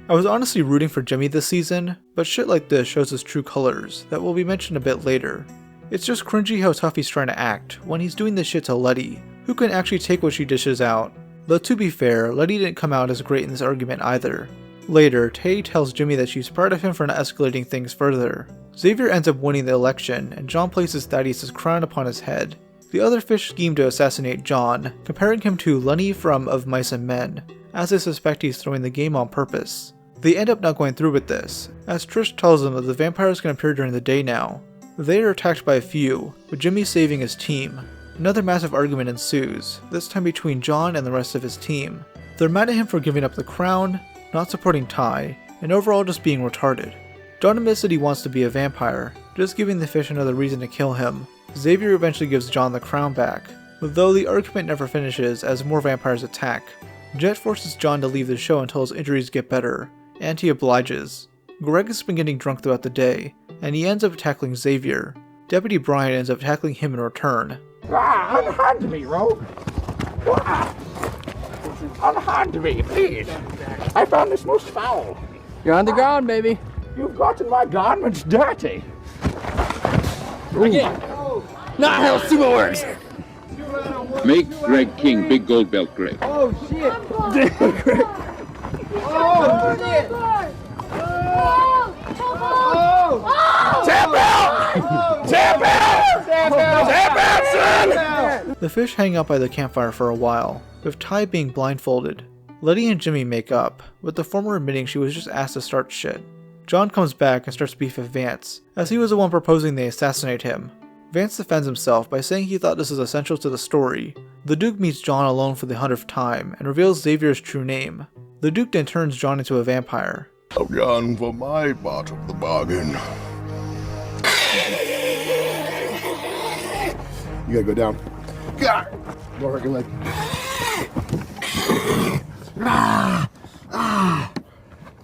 I was honestly rooting for Jimmy this season, but shit like this shows his true colors, that will be mentioned a bit later. It's just cringy how tough he's trying to act, when he's doing this shit to Letty, who can actually take what she dishes out. Though to be fair, Letty didn't come out as great in this argument either. Later, Tay tells Jimmy that she's proud of him for not escalating things further. Xavier ends up winning the election, and John places Thaddeus' crown upon his head. The other fish scheme to assassinate John, comparing him to Lenny from Of Mice and Men, as they suspect he's throwing the game on purpose. They end up not going through with this, as Trish tells them that the vampires can appear during the day now. They are attacked by a few, with Jimmy saving his team. Another massive argument ensues, this time between John and the rest of his team. They're mad at him for giving up the crown, not supporting Ty, and overall just being retarded. John admits that he wants to be a vampire, just giving the fish another reason to kill him. Xavier eventually gives John the crown back, though the argument never finishes as more vampires attack. Jet forces John to leave the show until his injuries get better, and he obliges. Greg has been getting drunk throughout the day, and he ends up tackling Xavier. Deputy Brian ends up tackling him in return. Unhand me, rogue! Unhand me, please! I found this most foul! You're on the ground, baby. You've gotten my garments dirty! Again! Not how sumo works! Make Greg King big gold belt Greg. Oh shit! Oh shit! Tap out! Tap out! Tap out, son! The fish hang out by the campfire for a while, with Ty being blindfolded. Letty and Jimmy make up, with the former admitting she was just asked to start shit. John comes back and starts beef with Vance, as he was the one proposing they assassinate him. Vance defends himself by saying he thought this was essential to the story. The Duke meets John alone for the 100th time and reveals Xavier's true name. The Duke then turns John into a vampire. I've gone for my part of the bargain. You gotta go down. Don't hurt your leg.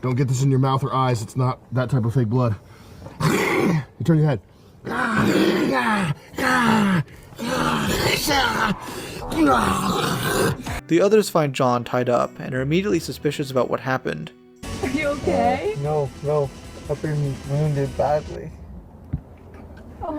Don't get this in your mouth or eyes. It's not that type of fake blood. You turn your head. The others find John tied up and are immediately suspicious about what happened. Are you okay? No. I've been wounded badly. Oh.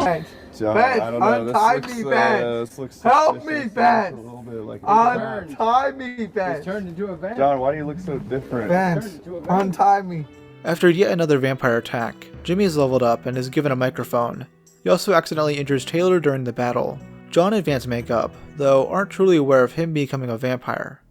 John, Ben, I don't know. untie This me, looks, Ben. this looks Help suspicious. me, Ben. A little bit like Untie me, Ben. He's turned into a vampire. John, why do you look so different? Ben, untie me. After yet another vampire attack, Jimmy is leveled up and is given a microphone. He also accidentally injures Taylor during the battle. John and Vance make up, though aren't truly aware of him becoming a vampire.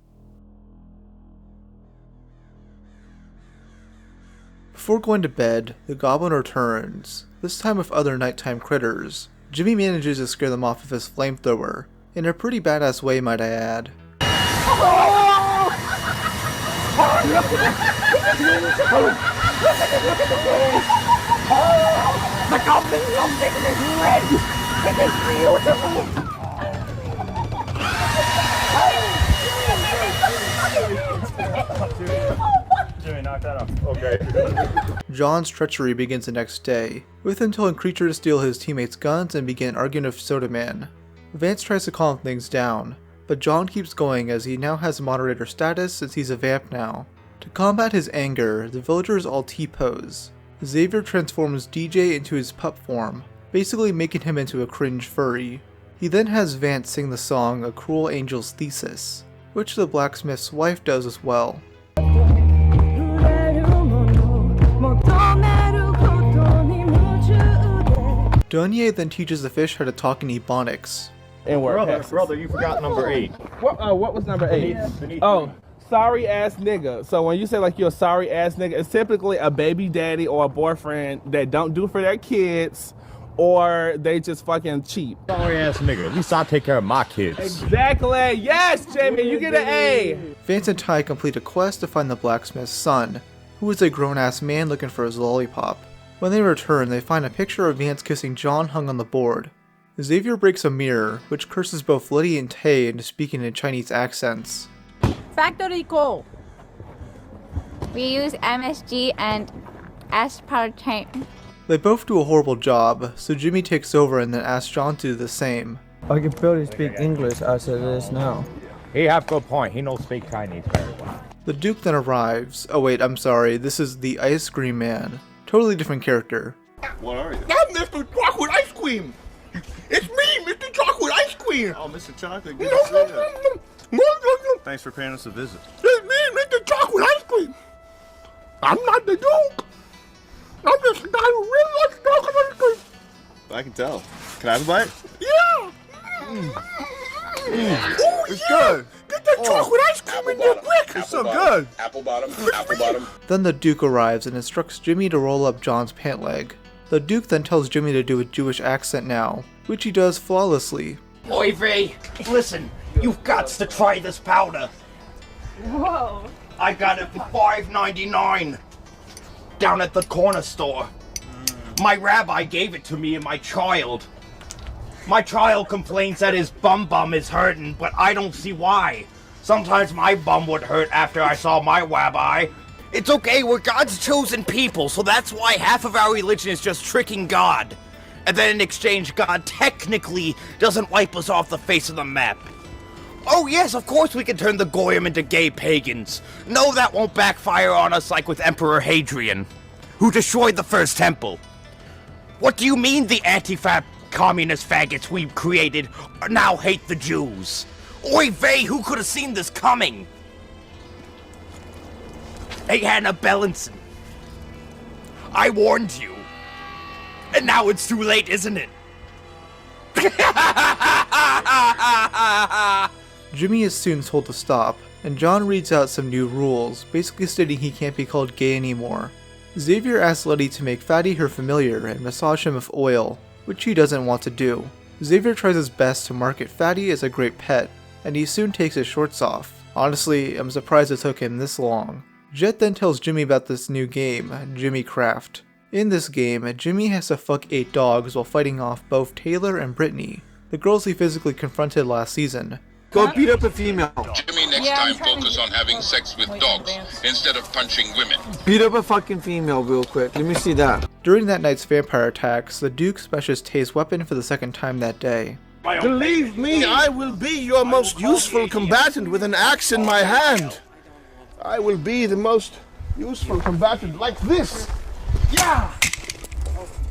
Before going to bed, the Goblin returns, this time with other nighttime critters. Jimmy manages to scare them off with his flamethrower, in a pretty badass way, might I add. The Goblin something is red! It is beautiful! Jimmy, knock that off. Okay. John's treachery begins the next day, with him telling Creature to steal his teammates' guns and begin arguing with Soda Man. Vance tries to calm things down, but John keeps going as he now has moderator status since he's a vamp now. To combat his anger, the villagers all T-pose. Xavier transforms DJ into his pup form, basically making him into a cringe furry. He then has Vance sing the song A Cruel Angel's Thesis, which the blacksmith's wife does as well. Donye then teaches the fish how to talk in Ebonics. And brother, you forgot number 8. What was number 8? Oh, sorry ass nigga. So when you say like you're a sorry ass nigga, it's typically a baby daddy or a boyfriend that don't do for their kids, or they just fucking cheap. Sorry ass nigga. At least I take care of my kids. Exactly. Yes, Jamie, you get an A. Vance and Ty complete a quest to find the blacksmith's son, who is a grown-ass man looking for his lollipop. When they return, they find a picture of Vance kissing John hung on the board. Xavier breaks a mirror, which curses both Letty and Tay into speaking in Chinese accents. Factory go. We use MSG and aspartame. They both do a horrible job, so Jimmy takes over and then asks John to do the same. I can barely speak English as it is now. He have good point. He don't speak Chinese very well. The Duke then arrives. Oh wait, I'm sorry, this is the Ice Cream Man. Totally different character. What are you? I'm Mr. Chocolate Ice Cream. It's me, Mr. Chocolate Ice Cream. Oh, Mr. Chocolate, good to see you. Thanks for paying us a visit. It's me, Mr. Chocolate Ice Cream. I'm not the Duke. I'm just a guy who really likes chocolate ice cream. I can tell. Can I have a bite? Yeah. Oh, It's yeah. good. Get that chocolate ice cream in your brick. It's so good. Apple bottom. Then the Duke arrives and instructs Jimmy to roll up John's pant leg. The Duke then tells Jimmy to do a Jewish accent now, which he does flawlessly. Oi, V, listen, you've got to try this powder. Whoa. I got it for $5.99 down at the corner store. My rabbi gave it to me and my child. My child complains that his bum is hurting, but I don't see why. Sometimes my bum would hurt after I saw my rabbi. It's okay, we're God's chosen people, so that's why half of our religion is just tricking God. And then in exchange, God technically doesn't wipe us off the face of the map. Oh yes, of course we can turn the Goyim into gay pagans. No, that won't backfire on us like with Emperor Hadrian, who destroyed the first temple. What do you mean the anti-fab communist faggots we've created now hate the Jews? Oy vey, who could have seen this coming? Hey, Hannah Bellinson. I warned you. And now it's too late, isn't it? Jimmy is soon told to stop, and John reads out some new rules, basically stating he can't be called gay anymore. Xavier asks Letty to make Fatty her familiar and massage him with oil, which he doesn't want to do. Xavier tries his best to market Fatty as a great pet, and he soon takes his shorts off. Honestly, I'm surprised it took him this long. Jet then tells Jimmy about this new game, Jimmy Craft. In this game, Jimmy has to fuck 8 dogs while fighting off both Taylor and Brittany, the girls he physically confronted last season. Go beat up a female. Jimmy, next time focus on having sex with dogs instead of punching women. Beat up a fucking female real quick. Let me see that. During that night's vampire attacks, the Duke smashes Tay's weapon for the second time that day. Believe me, I will be your most useful combatant with an axe in my hand. I will be the most useful combatant like this. Yeah!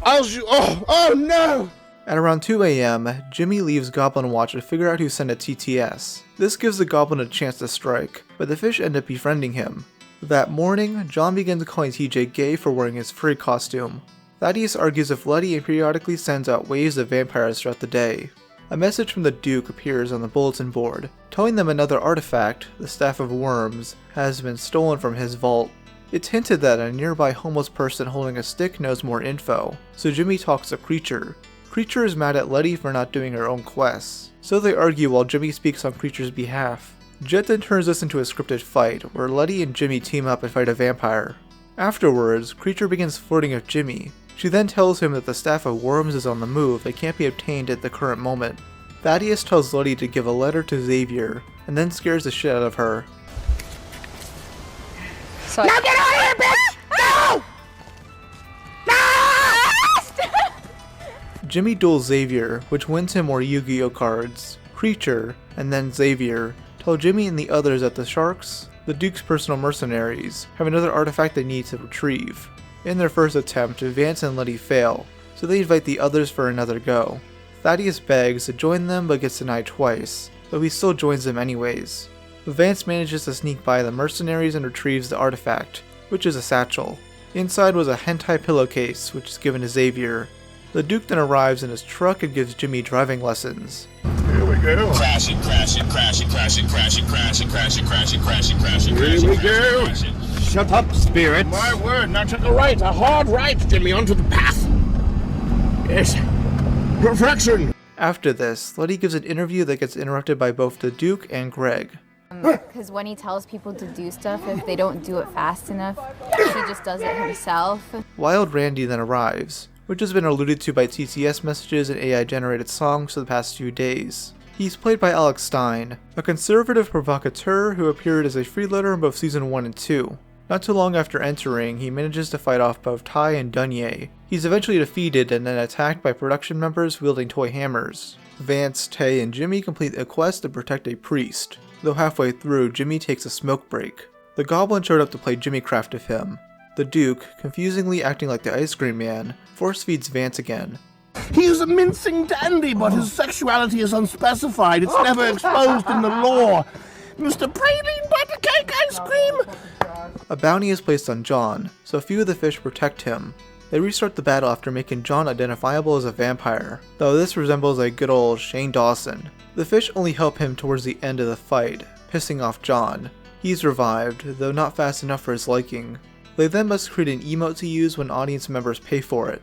Oh no! At around 2 AM, Jimmy leaves Goblin Watch to figure out who sent a TTS. This gives the Goblin a chance to strike, but the fish end up befriending him. That morning, John begins calling TJ gay for wearing his furry costume. Thaddeus argues with Letty and periodically sends out waves of vampires throughout the day. A message from the Duke appears on the bulletin board, telling them another artifact, the Staff of Worms, has been stolen from his vault. It's hinted that a nearby homeless person holding a stick knows more info, so Jimmy talks to Creature. Creature is mad at Letty for not doing her own quests, so they argue while Jimmy speaks on Creature's behalf. Jet then turns this into a scripted fight, where Letty and Jimmy team up and fight a vampire. Afterwards, Creature begins flirting with Jimmy. She then tells him that the Staff of Worms is on the move that can't be obtained at the current moment. Thaddeus tells Letty to give a letter to Xavier, and then scares the shit out of her. Now get out of here, bitch! No! Jimmy duels Xavier, which wins him more Yu-Gi-Oh cards. Creature, and then Xavier, tell Jimmy and the others that the Sharks, the Duke's personal mercenaries, have another artifact they need to retrieve. In their first attempt, Vance and Letty fail, so they invite the others for another go. Thaddeus begs to join them but gets denied twice, though he still joins them anyways. Vance manages to sneak by the mercenaries and retrieves the artifact, which is a satchel. Inside was a hentai pillowcase, which is given to Xavier. The Duke then arrives in his truck and gives Jimmy driving lessons. Here we go. Crash it, crash it, crash it, crash it, crash it, crash it, crash it, crash it, crash it, crash it, crash it. Here we go. Shut up, spirit. My word, now to the right, a hard right, Jimmy, onto the path. Yes. Perfection. After this, Letty gives an interview that gets interrupted by both the Duke and Greg. Because when he tells people to do stuff, if they don't do it fast enough, he just does it himself. Wild Randy then arrives, which has been alluded to by TTS messages and AI-generated songs for the past few days. He's played by Alex Stein, a conservative provocateur who appeared as a freeloader in both Season 1 and 2. Not too long after entering, he manages to fight off both Ty and Dunye. He's eventually defeated and then attacked by production members wielding toy hammers. Vance, Tay, and Jimmy complete a quest to protect a priest, though halfway through, Jimmy takes a smoke break. The Goblin showed up to play Jimmy Craft with him. The Duke, confusingly acting like the ice cream man, force feeds Vance again. He is a mincing dandy, but his sexuality is unspecified. It's never exposed in the law. Mr. Praline Buttercake Ice Cream! A bounty is placed on John, so a few of the fish protect him. They restart the battle after making John identifiable as a vampire, though this resembles a good old Shane Dawson. The fish only help him towards the end of the fight, pissing off John. He's revived, though not fast enough for his liking. They then must create an emote to use when audience members pay for it.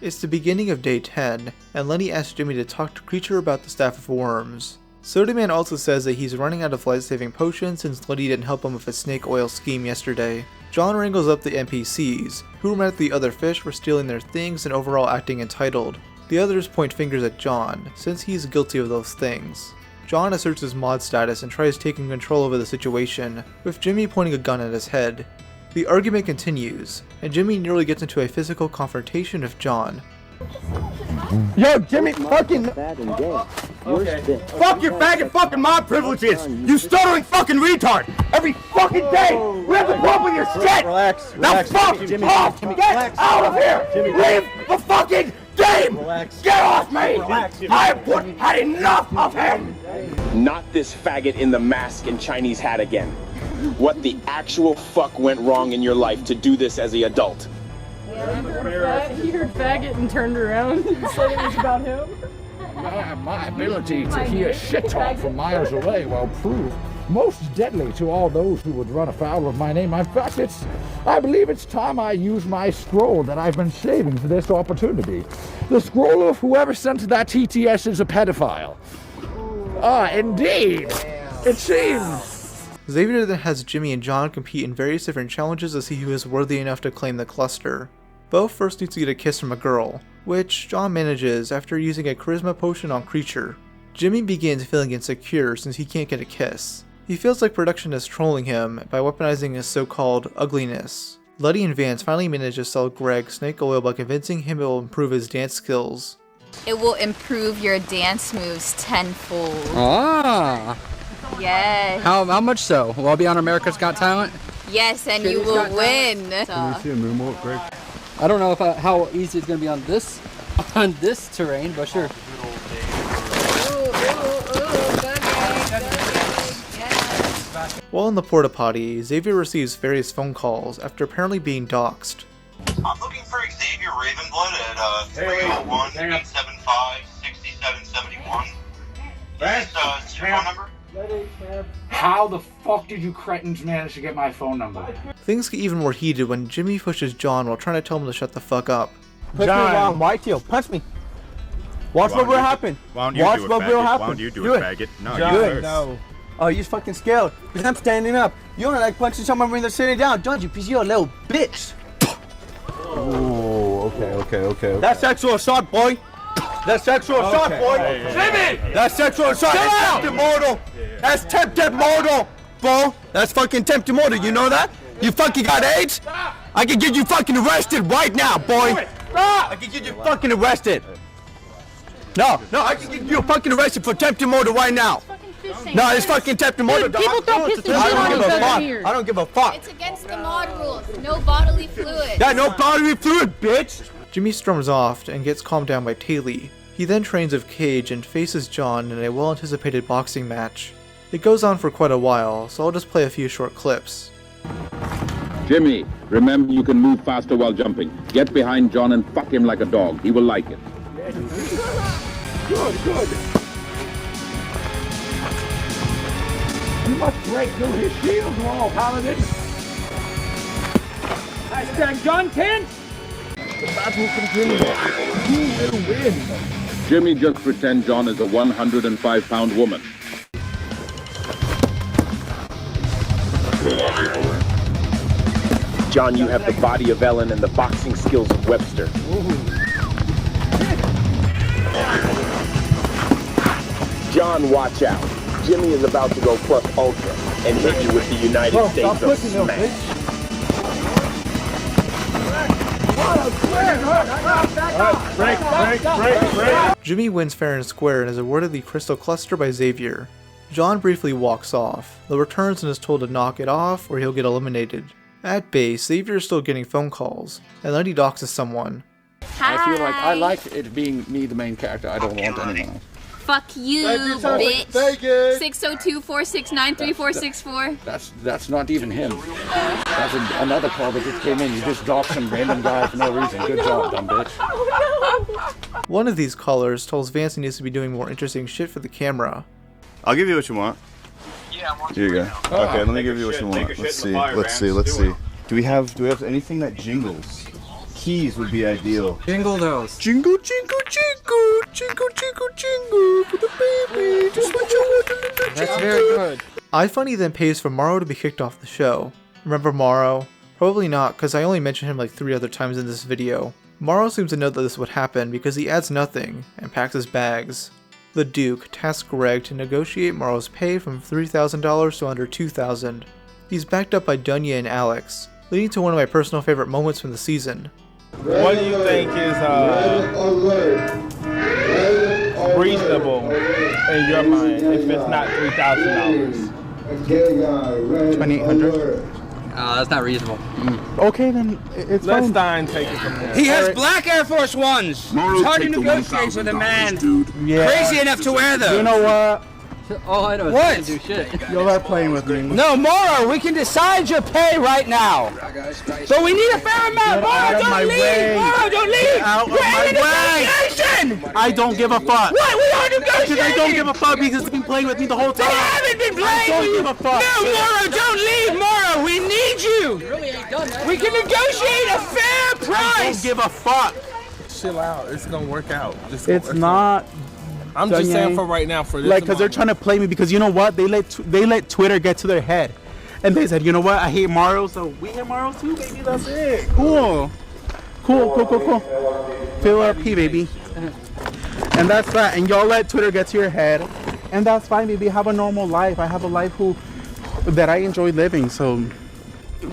It's the beginning of day 10, and Lenny asks Jimmy to talk to Creature about the Staff of Worms. Sodaman also says that he's running out of life-saving potions since Letty didn't help him with his snake oil scheme yesterday. John wrangles up the NPCs, who are mad at the other fish for stealing their things and overall acting entitled. The others point fingers at John, since he's guilty of those things. John asserts his mod status and tries taking control over the situation, with Jimmy pointing a gun at his head. The argument continues, and Jimmy nearly gets into a physical confrontation with John. Yo, Jimmy, fucking. Okay. Fuck your faggot fucking mob privileges, you stuttering fucking retard! Every fucking day, we have to put up with your shit! Relax. Now fuck off! Get out of here! Leave the fucking game! Get off me! I've had enough of him! Not this faggot in the mask and Chinese hat again. What the actual fuck went wrong in your life to do this as an adult? He heard faggot and turned around and said it was about him. My ability to hear shit talk from miles away will prove most deadly to all those who would run afoul of my name. In fact, I believe it's time I use my scroll that I've been saving for this opportunity. The scroll of whoever sent that TTS is a pedophile. Indeed. It seems. Xavier then has Jimmy and John compete in various different challenges to see who is worthy enough to claim the cluster. Both first need to get a kiss from a girl, which John manages after using a charisma potion on Creature. Jimmy begins feeling insecure since he can't get a kiss. He feels like production is trolling him by weaponizing his so-called ugliness. Letty and Vance finally manage to sell Greg snake oil by convincing him it will improve his dance skills. It will improve your dance moves tenfold. Ah. Yes. How much so? Will I be on America's Got Talent? Yes, and you will win. Can we see a moonwalk, Greg? I don't know how easy it's gonna be on this terrain, but sure. While in the porta potty, Xavier receives various phone calls after apparently being doxxed. I'm looking for Xavier Ravenblood at 301-875-6771. Is your phone number? How the fuck did you cretins manage to get my phone number? Things get even more heated when Jimmy pushes John while trying to tell him to shut the fuck up. Punch me around, white tail. Punch me. Watch what will happen. Watch what will happen. Why don't you do it, faggot? No, you first. No. Oh, you're fucking scared. Because I'm standing up. You don't like punching someone when they're sitting down, don't you? Because you're a little bitch. Oh, okay. That's sexual assault, boy. That's sexual assault, boy. Jimmy! That's sexual assault. That's tempted murder. That's tempted murder, bro. That's fucking tempted murder. You know that? You fucking got AIDS? I can get you fucking arrested right now, boy. I can get you fucking arrested. No, I can get you fucking arrested for attempted murder right now. No, it's fucking attempted murder. People don't piss the shit on each other here. I don't give a fuck. It's against the mod rules. No bodily fluid. Yeah, no bodily fluid, bitch. Jimmy storms off and gets calmed down by Taylor. He then trains with Cage and faces John in a well-anticipated boxing match. It goes on for quite a while, so I'll just play a few short clips. Jimmy, remember you can move faster while jumping. Get behind John and fuck him like a dog. He will like it. Good. You must break through his shield wall, Paladin. Hashtag John Kent. The battle continues. Who will win? Jimmy, just pretend John is a 105-pound woman. John, you have the body of Ellen and the boxing skills of Webster. John, watch out. Jimmy is about to go plus ultra and hit you with the United States of Smash. Break. Jimmy wins fair and square and is awarded the Crystal Cluster by Xavier. John briefly walks off, though returns and is told to knock it off or he'll get eliminated. At base, Xavier is still getting phone calls, and then he doxes someone. Hi. I feel like I like it being me the main character. I don't want anyone else. Fuck you, bitch. 602-469-3464. That's not even him. That's another call that just came in. You just dropped some random guy for no reason. Good job, dumb bitch. One of these callers tells Vance he needs to be doing more interesting shit for the camera. I'll give you what you want. Here you go. Okay, let me give you what you want. Let's see. Do we have anything that jingles? keys would be ideal. Jingle those. Jingle, jingle, jingle, jingle, jingle, jingle for the baby. Just what you want a little jingle. That's very good. iFunny then pays for Morrow to be kicked off the show. Remember Morrow? Probably not, because I only mentioned him like 3 other times in this video. Morrow seems to know that this would happen because he adds nothing and packs his bags. The Duke tasks Greg to negotiate Morrow's pay from $3,000 to under $2,000. He's backed up by Dunya and Alex, leading to one of my personal favorite moments from the season. What do you think is reasonable in your mind if it's not $3,000? $2,800. That's not reasonable. Okay, then it's Let Stein take it from there. He has black Air Force Ones. It's hard to negotiate with a man crazy enough to wear them. You know what? All I know is What? I do shit. You're not playing with me. No, Moro, we can decide your pay right now. But we need a fair amount. Moro, don't leave. Moro, don't leave. We're in a negotiation. I don't give a fuck. What? We are negotiating. Because I don't give a fuck because they've been playing with me the whole time. They haven't been playing. I don't give a fuck. No, Moro, don't leave. Moro, we need you. Really ain't done that. We can negotiate a fair price. I don't give a fuck. Chill out. It's gonna work out. It's not. I'm just saying for right now, for this. Like, because they're trying to play me because you know what? They let Twitter get to their head. And they said, you know what? I hate Mario, so we hate Mario too, baby. That's it. Cool. Cool. Fill up P, baby. And that's that. And y'all let Twitter get to your head. And that's fine, baby. Have a normal life. I have a life that I enjoy living. So,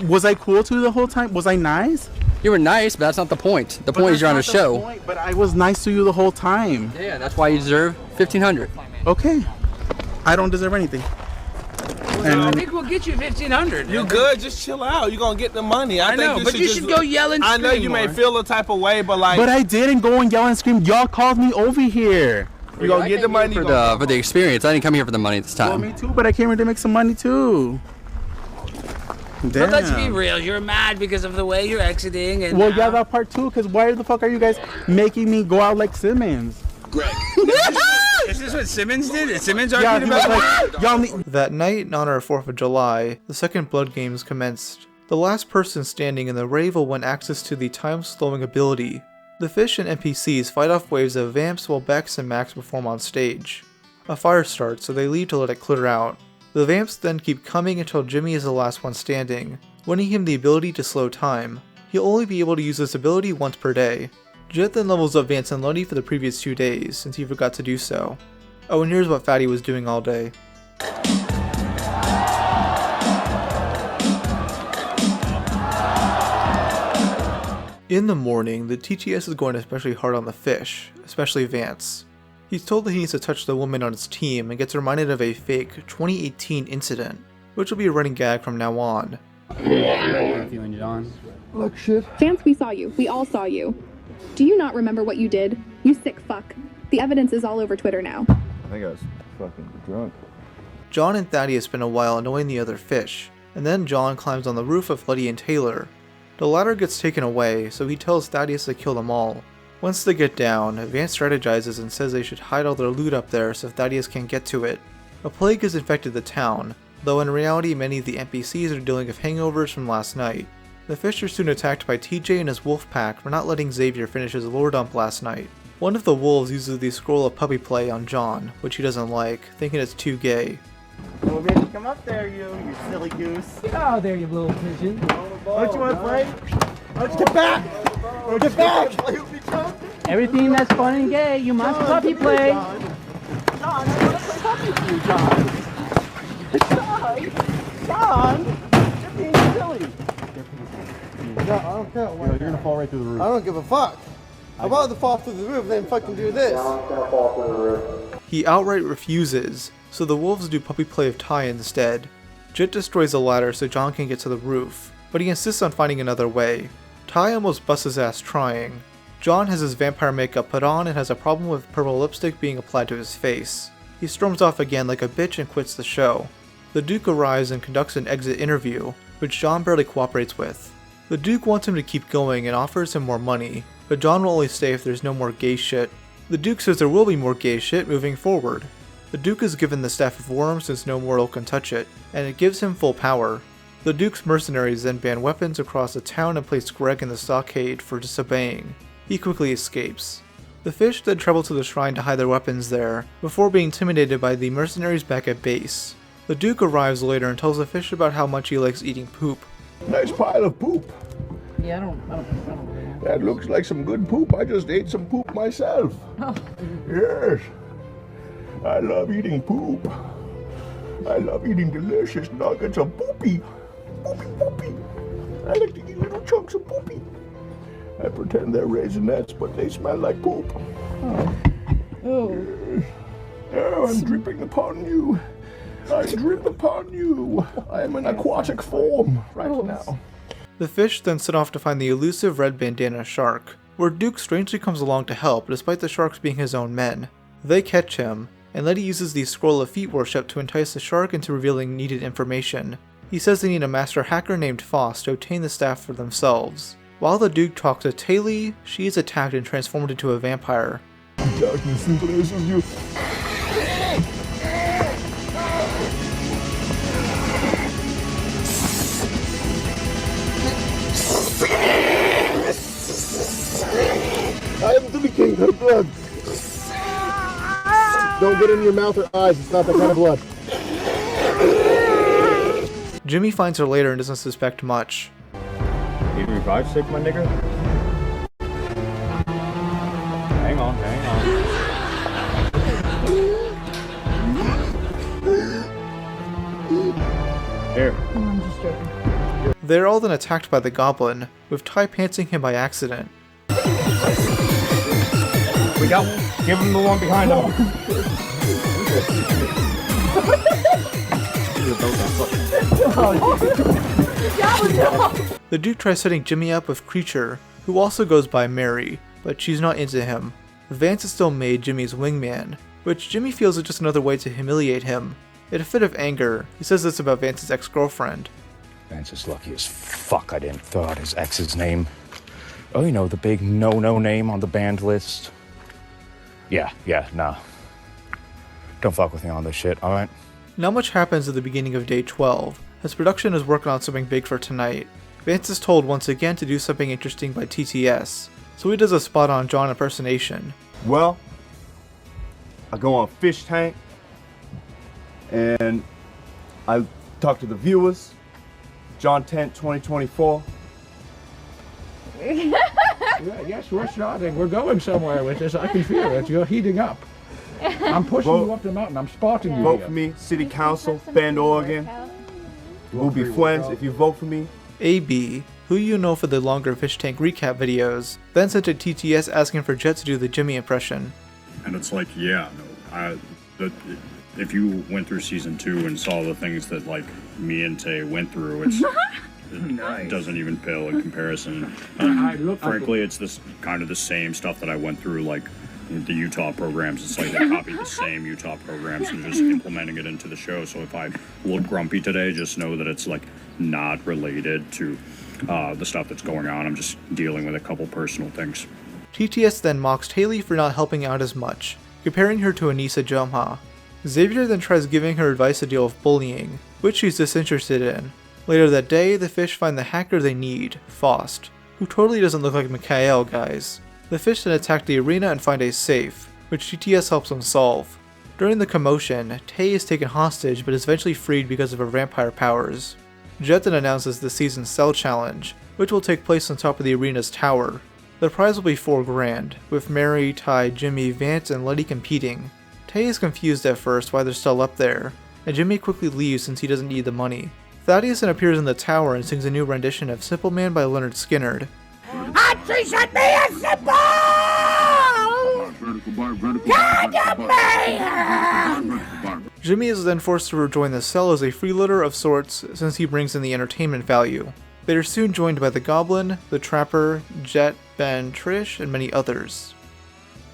was I cool to you the whole time? Was I nice? You were nice, but that's not the point. The point is you're on a show. Point, but I was nice to you the whole time. Yeah, that's why you deserve $1,500. Okay. I don't deserve anything. I think we'll get you $1,500. You good? Just chill out. You're gonna get the money. I know, think but you should go yell and I scream know you may more. feel the type of way, but like. But I didn't go and yell and scream. Y'all called me over here. You gonna get the money for the experience. I didn't come here for the money this time. Well, me too, but I came here to make some money too. Damn. But let's be real. You're mad because of the way you're exiting. And well, yeah, that part too. Because why the fuck are you guys making me go out like Simmons? Greg. Is this what Simmons did? Is Simmons arguing about That night, in honor of 4th of July, the second Blood Games commenced. The last person standing in the rave will win access to the time-slowing ability. The fish and NPCs fight off waves of vamps while Bex and Max perform on stage. A fire starts, so they leave to let it clear out. The vamps then keep coming until Jimmy is the last one standing, winning him the ability to slow time. He'll only be able to use this ability once per day. Jet then levels up Vance and Luddy for the previous 2 days, since he forgot to do so. Oh, and here's what Fatty was doing all day. In the morning, the TTS is going especially hard on the fish, especially Vance. He's told that he needs to touch the woman on his team and gets reminded of a fake 2018 incident, which will be a running gag from now on. You and John. Look, shit. Vance, we saw you. We all saw you. Do you not remember what you did? You sick fuck. The evidence is all over Twitter now. I think I was fucking drunk. John and Thaddeus spend a while annoying the other fish, and then John climbs on the roof of Luddy and Taylor. The latter gets taken away, so he tells Thaddeus to kill them all. Once they get down, Vance strategizes and says they should hide all their loot up there so Thaddeus can't get to it. A plague has infected the town, though in reality many of the NPCs are dealing with hangovers from last night. The fish are soon attacked by TJ and his wolf pack for not letting Xavier finish his lore dump last night. One of the wolves uses the scroll of puppy play on John, which he doesn't like, thinking it's too gay. Well, baby, come up there, you silly goose. Oh, there, you little pigeon. Don't you want to play? Get back! Get back! Everything that's fun and gay, you must puppy play. John, I want to play puppy with you, John. John, you're being silly. No, I don't care. You're gonna fall right through the roof. I don't give a fuck. I'd rather fall through the roof than fucking do this. He outright refuses, so the wolves do puppy play of Ty instead. Jet destroys the ladder so John can get to the roof, but he insists on finding another way. Ty almost busts his ass trying. John has his vampire makeup put on and has a problem with purple lipstick being applied to his face. He storms off again like a bitch and quits the show. The Duke arrives and conducts an exit interview, which John barely cooperates with. The Duke wants him to keep going and offers him more money, but John will only stay if there's no more gay shit. The Duke says there will be more gay shit moving forward. The Duke is given the Staff of Worms since no mortal can touch it, and it gives him full power. The Duke's mercenaries then ban weapons across the town and place Greg in the stockade for disobeying. He quickly escapes. The fish then travel to the shrine to hide their weapons there, before being intimidated by the mercenaries back at base. The Duke arrives later and tells the fish about how much he likes eating poop. Nice pile of poop. Yeah, I don't. That looks like some good poop. I just ate some poop myself. Oh. Yes. I love eating poop. I love eating delicious nuggets of poopy. Poopy. I like to eat little chunks of poopy. I pretend they're Raisinets, but they smell like poop. Oh. Oh, I'm dripping upon you. I drip upon you. I am in aquatic form right now. The fish then set off to find the elusive red bandana shark, where Duke strangely comes along to help despite the sharks being his own men. They catch him, and Letty uses the Scroll of Feet worship to entice the shark into revealing needed information. He says they need a master hacker named Foss to obtain the staff for themselves. While the Duke talks to Taylor, she is attacked and transformed into a vampire. Darkness embraces you. I am drinking her blood. Don't get it in your mouth or eyes, it's not that kind of blood. Jimmy finds her later and doesn't suspect much. You revive sick, my nigga? Hang on. Here. I'm just joking. They're all then attacked by the Goblin, with Ty pantsing him by accident. We go. Give him the one behind him. The Duke tries setting Jimmy up with Creature, who also goes by Mary, but she's not into him. Vance is still made Jimmy's wingman, which Jimmy feels is just another way to humiliate him. In a fit of anger, he says this about Vance's ex-girlfriend. Vance is lucky as fuck I didn't throw out his ex's name. Oh, you know, the big no-no name on the banned list. Yeah, nah. Don't fuck with me on this shit, alright? Not much happens at the beginning of day 12, as production is working on something big for tonight. Vance is told once again to do something interesting by TTS, so he does a spot-on John impersonation. Well, I go on Fishtank, and I talk to the viewers. John 10th, 2024. Yes, we're starting. We're going somewhere with this. I can feel it. You're heating up. I'm pushing you up the mountain. I'm spotting you. Vote for me, City Council, Bend, Oregon. We'll be friends if you vote for me. AB, who you know for the longer Fishtank recap videos, then sent to TTS asking for Jet to do the Jimmy impression. And it's like, yeah, no, if you went through season 2 and saw the things that like me and Tay went through, it doesn't even pale in comparison. Frankly, it's this kind of the same stuff that I went through, like the Utah programs. It's like they copied the same Utah programs and just implementing it into the show. So if I look grumpy today, just know that it's like not related to the stuff that's going on. I'm just dealing with a couple personal things. TTS then mocks Taylor for not helping out as much, comparing her to Anissa Jomha. Xavier then tries giving her advice to deal with bullying, which she's disinterested in. Later that day, the fish find the hacker they need, Faust, who totally doesn't look like Mikhail, guys. The fish then attack the arena and find a safe, which TTS helps them solve. During the commotion, Tay is taken hostage but is eventually freed because of her vampire powers. Jet then announces the season's Cell Challenge, which will take place on top of the arena's tower. The prize will be $4 grand, with Mary, Ty, Jimmy, Vance, and Letty competing. Tay is confused at first why they're still up there, and Jimmy quickly leaves since he doesn't need the money. Thaddeus then appears in the tower and sings a new rendition of Simple Man by Leonard Skinner. Attrition me as simple! Jimmy is then forced to rejoin the cell as a freeloader of sorts since he brings in the entertainment value. They are soon joined by the Goblin, the Trapper, Jet, Ben, Trish, and many others.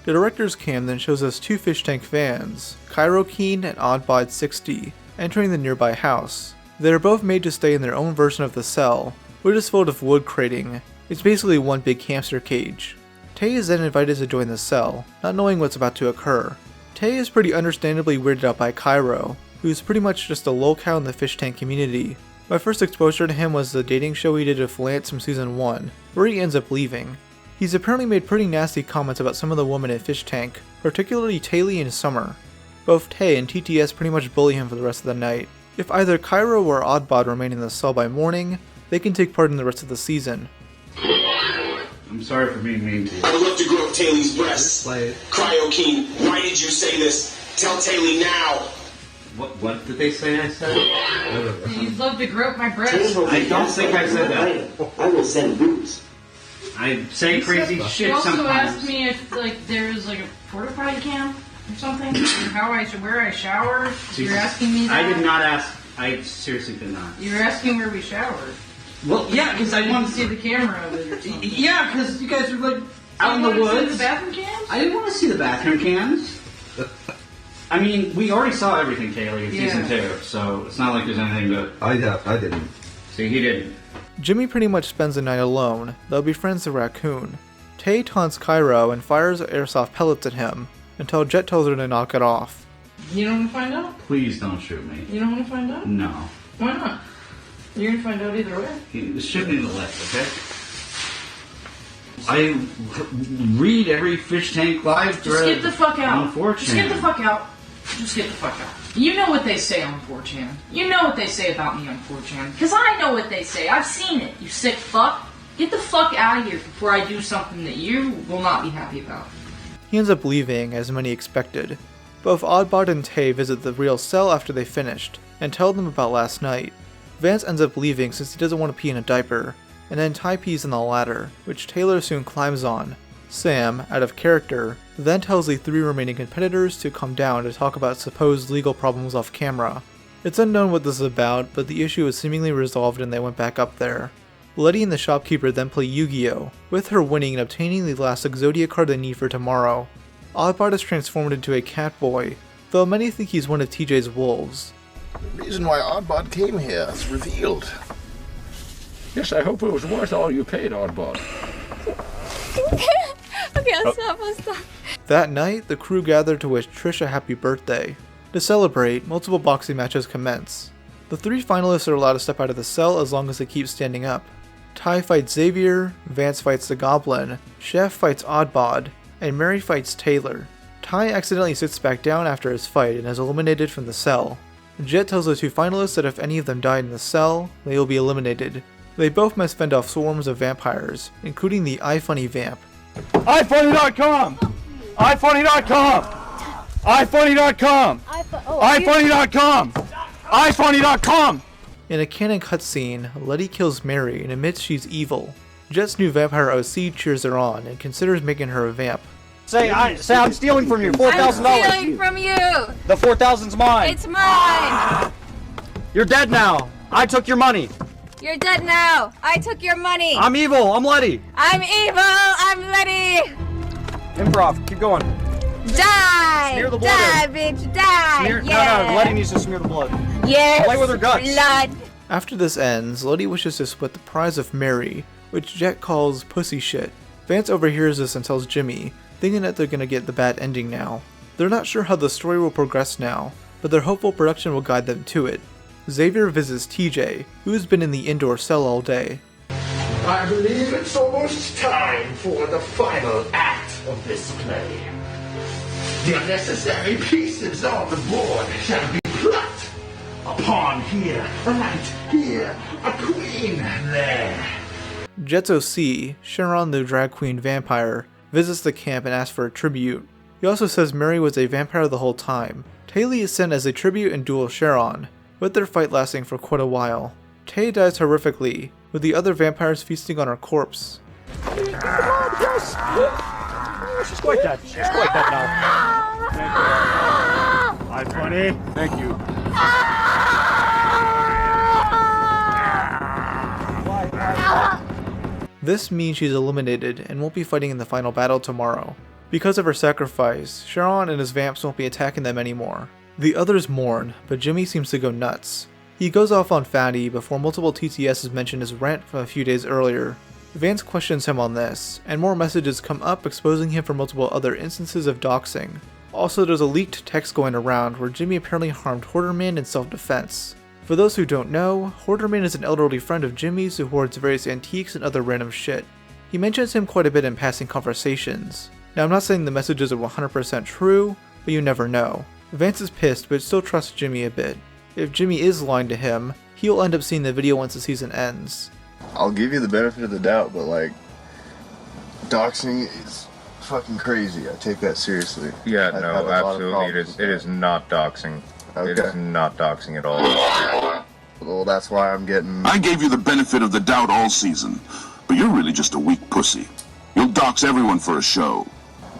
The director's cam then shows us two Fishtank fans, Cairo Keen and Oddbod60, entering the nearby house. They are both made to stay in their own version of the cell, which is filled with wood crating. It's basically one big hamster cage. Tay is then invited to join the cell, not knowing what's about to occur. Tay is pretty understandably weirded out by Cairo, who's pretty much just a lolcow in the Fishtank community. My first exposure to him was the dating show he did with Lance from season 1, where he ends up leaving. He's apparently made pretty nasty comments about some of the women in Fishtank, particularly Taylor and Summer. Both Tay and TTS pretty much bully him for the rest of the night. If either Cairo or Oddbod remain in the cell by morning, they can take part in the rest of the season. I'm sorry for being mean to you. I would love to grow Taylor's breasts. Cryo-Keen, why did you say this? Tell Taylor now. What did they say I said? You'd love to grope my breasts. I don't think I said that. I will send boots. I say crazy shit You also sometimes. asked me if there was a porta potty camp or something, or where I shower. You're asking me that? I did not ask. I seriously did not. You were asking where we showered. Well, yeah, because I wanted to see the camera of it or something. Yeah, because you guys were out in the You wanted to woods. see the bathroom cams? I didn't want to see the bathroom cams. I mean, we already saw everything, Taylor, in season 2, so it's not like there's anything to... I didn't. See, he didn't. Jimmy pretty much spends the night alone, though befriends the raccoon. Tay taunts Cairo and fires airsoft pellets at him, until Jet tells her to knock it off. You don't want to find out? Please don't shoot me. You don't want to find out? No. Why not? You're going to find out either way. Shoot me in the leg, okay? I read every Fishtank Live thread. Just get the fuck out. On 4chan. Just get the fuck out. Just get the fuck out. You know what they say on 4chan. You know what they say about me on 4chan. Because I know what they say. I've seen it, you sick fuck. Get the fuck out of here before I do something that you will not be happy about. He ends up leaving, as many expected. Both Oddbod and Tay visit the real cell after they finished, and tell them about last night. Vance ends up leaving since he doesn't want to pee in a diaper, and then Ty pees in the ladder, which Taylor soon climbs on. Sam, out of character, then tells the 3 remaining competitors to come down to talk about supposed legal problems off camera. It's unknown what this is about, but the issue is seemingly resolved and they went back up there. Letty and the shopkeeper then play Yu-Gi-Oh!, with her winning and obtaining the last Exodia card they need for tomorrow. Oddbot is transformed into a cat boy, though many think he's one of TJ's wolves. The reason why Oddbot came here is revealed. Yes, I hope it was worth all you paid, Oddbot. Okay, I'll stop. That night, the crew gathered to wish Trish a happy birthday. To celebrate, multiple boxing matches commence. The 3 finalists are allowed to step out of the cell as long as they keep standing up. Ty fights Xavier, Vance fights the Goblin, Chef fights Oddbod, and Mary fights Taylor. Ty accidentally sits back down after his fight and is eliminated from the cell. Jet tells the 2 finalists that if any of them died in the cell, they will be eliminated. They both must fend off swarms of vampires, including the iFunny vamp. iFunny.com! iFunny.com! iFunny.com! iFunny.com! iFunny.com! In a canon cutscene, Letty kills Mary and admits she's evil. Jet's new vampire OC cheers her on and considers making her a vamp. Say I'm stealing from you, $4,000. I'm stealing from you. The 4,000's mine. It's mine. You're dead now. I took your money. You're dead now. I took your money. I'm evil. I'm Letty. I'm evil. I'm Letty. Improv. Keep going. Die. Smear the blood Die, in. bitch. Die. Smear, Yeah. No, Letty needs to smear the blood. Yes. Play with her guts. Blood. After this ends, Letty wishes to split the prize of Mary, which Jet calls pussy shit. Vance overhears this and tells Jimmy, thinking that they're gonna get the bad ending now. They're not sure how the story will progress now, but they're hopeful production will guide them to it. Xavier visits TJ, who has been in the indoor cell all day. I believe it's almost time for the final act of this play. The unnecessary pieces on the board shall be plucked. A pawn here, a knight here, a queen there. Jet's OC, Sharon the drag queen vampire, visits the camp and asks for a tribute. He also says Mary was a vampire the whole time. Taylor is sent as a tribute and duels Sharon, with their fight lasting for quite a while. Tay dies horrifically, with the other vampires feasting on her corpse. Come on, yes. She's quite dead. She's quite dead now. Thank you. iFunny. Thank you. This means she's eliminated and won't be fighting in the final battle tomorrow. Because of her sacrifice, Sharon and his vamps won't be attacking them anymore. The others mourn, but Jimmy seems to go nuts. He goes off on Fatty before multiple TTSs mention his rant from a few days earlier. Vance questions him on this, and more messages come up exposing him for multiple other instances of doxing. Also, there's a leaked text going around where Jimmy apparently harmed Hoarderman in self-defense. For those who don't know, Hoarderman is an elderly friend of Jimmy's who hoards various antiques and other random shit. He mentions him quite a bit in passing conversations. Now I'm not saying the messages are 100% true, but you never know. Vance is pissed but still trusts Jimmy a bit. If Jimmy is lying to him, he'll end up seeing the video once the season ends. I'll give you the benefit of the doubt, but like, doxing is fucking crazy. I take that seriously. Yeah, no, absolutely. It is not doxing. Okay. It is not doxing at all. Well, that's why I'm getting... I gave you the benefit of the doubt all season, but you're really just a weak pussy. You'll dox everyone for a show.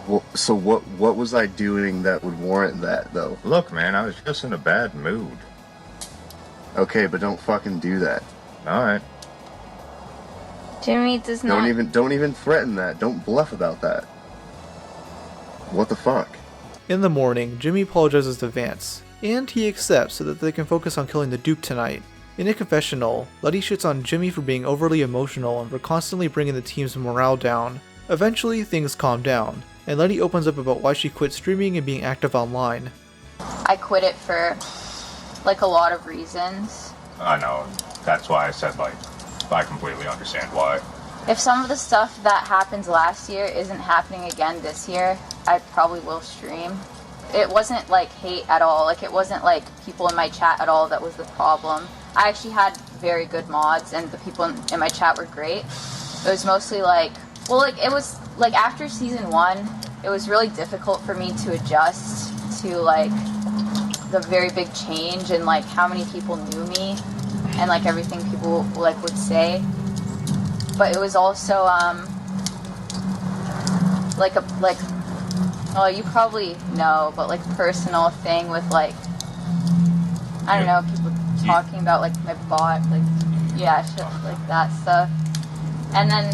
Well, so what was I doing that would warrant that, though? Look, man, I was just in a bad mood. Okay, but don't fucking do that. Alright. Jimmy does not... Don't even threaten that. Don't bluff about that. What the fuck? In the morning, Jimmy apologizes to Vance, and he accepts so that they can focus on killing the Duke tonight. In a confessional, Letty shits on Jimmy for being overly emotional and for constantly bringing the team's morale down. Eventually, things calm down, and Letty opens up about why she quit streaming and being active online. I quit it for, like, a lot of reasons. I know. That's why I said, like, I completely understand why. If some of the stuff that happened last year isn't happening again this year, I probably will stream. It wasn't like hate at all, like it wasn't like people in my chat at all that was the problem. I actually had very good mods and the people in my chat were great. It was mostly like, well, like it was like after season 1, it was really difficult for me to adjust to like the very big change and like how many people knew me and like everything people like would say. But it was also well, you probably know, but like personal thing with like, I don't know, people talking about like my bot, like, yeah, shit like that stuff. And then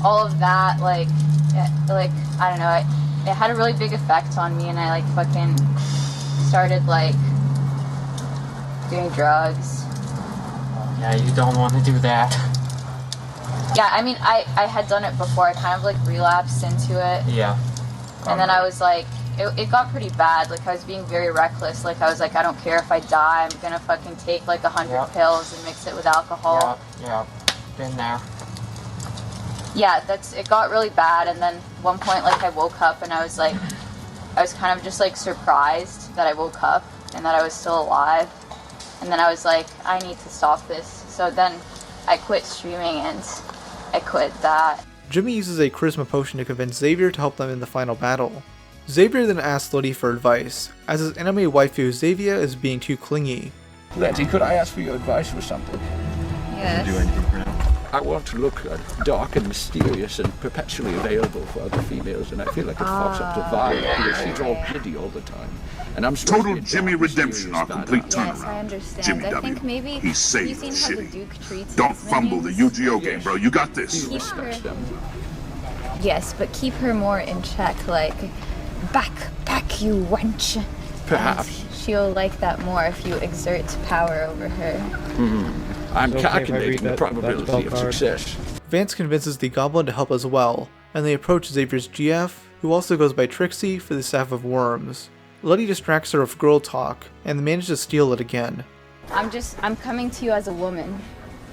all of that, like I don't know, it had a really big effect on me, and I like fucking started like doing drugs. Yeah, you don't want to do that. Yeah, I mean, I had done it before. I kind of like relapsed into it. Yeah. And then I was like, it got pretty bad. Like I was being very reckless. Like I was like, I don't care if I die. I'm gonna fucking take like 100 pills and mix it with alcohol. Yeah, been there. Yeah, it got really bad. And then one point, like I woke up and I was kind of just like surprised that I woke up and that I was still alive. And then I was like, I need to stop this. So then I quit streaming and I quit that. Jimmy uses a charisma potion to convince Xavier to help them in the final battle. Xavier then asks Letty for advice, as his anime waifu Xavier is being too clingy. Letty, could I ask for your advice for something? Yes. Do anything for now? I want to look dark and mysterious and perpetually available for other females, and I feel like it fogs up to Vi because she's all giddy all the time. And I'm Total Jimmy redemption, our complete turnaround. Yes, I understand. Jimmy I W. think maybe He's saving you've seen how the Schitty. Duke treats Don't his fumble the minions. Yu-Gi-Oh game, bro. You got this. Keep her, yes, but keep her more in check, like, back, you wench. Perhaps. And she'll like that more if you exert power over her. I'm calculating the probability of success. Vance convinces the Goblin to help as well, and they approach Xavier's GF, who also goes by Trixie for the Staff of Worms. Letty distracts her with girl talk, and they manage to steal it again. I'm coming to you as a woman,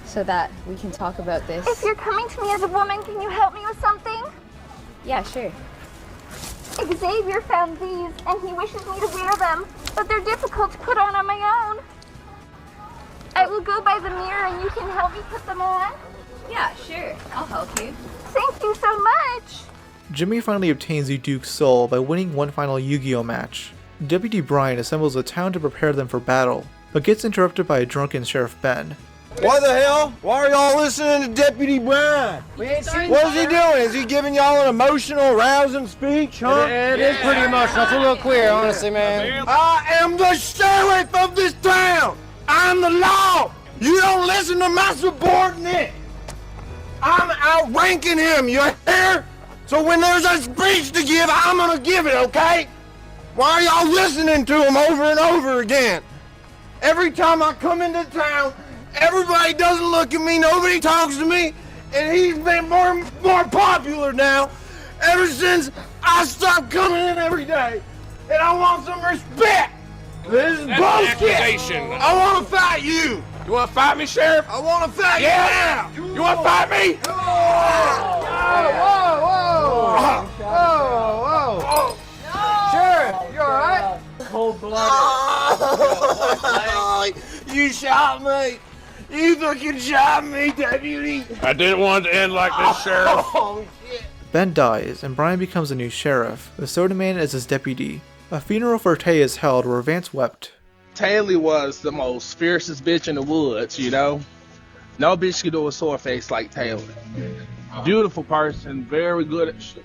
so that we can talk about this. If you're coming to me as a woman, can you help me with something? Yeah, sure. Xavier found these, and he wishes me to wear them, but they're difficult to put on my own. I will go by the mirror, and you can help me put them on. Yeah, sure. I'll help you. Thank you so much. Jimmy finally obtains the Duke's soul by winning one final Yu-Gi-Oh match. Deputy Brian assembles a town to prepare them for battle, but gets interrupted by a drunken Sheriff Ben. Why the hell? Why are y'all listening to Deputy Brian? What is he doing? Is he giving y'all an emotional, rousing speech, huh? It is pretty emotional. It's a little queer, honestly, man. I am the sheriff of this town. I'm the law. You don't listen to my subordinate. I'm outranking him, you hear? So when there's a speech to give, I'm gonna give it, okay? Why are y'all listening to him over and over again? Every time I come into town, everybody doesn't look at me, nobody talks to me, and he's been more popular now ever since I stopped coming in every day. And I want some respect. This is bullshit! I want to fight you! You want to fight me, Sheriff? I want to fight you now! You want to fight me? Whoa! Sheriff, you alright? Cold-blooded. You shot me! You fucking shot me, deputy! I didn't want it to end like this, Sheriff. Oh, shit. Ben dies, and Brian becomes a new sheriff, with Soda Man as his deputy. A funeral for Tay is held where Vance wept. Taylor was the most fiercest bitch in the woods, you know? No bitch could do a sore face like Taylor. Beautiful person, very good at shit,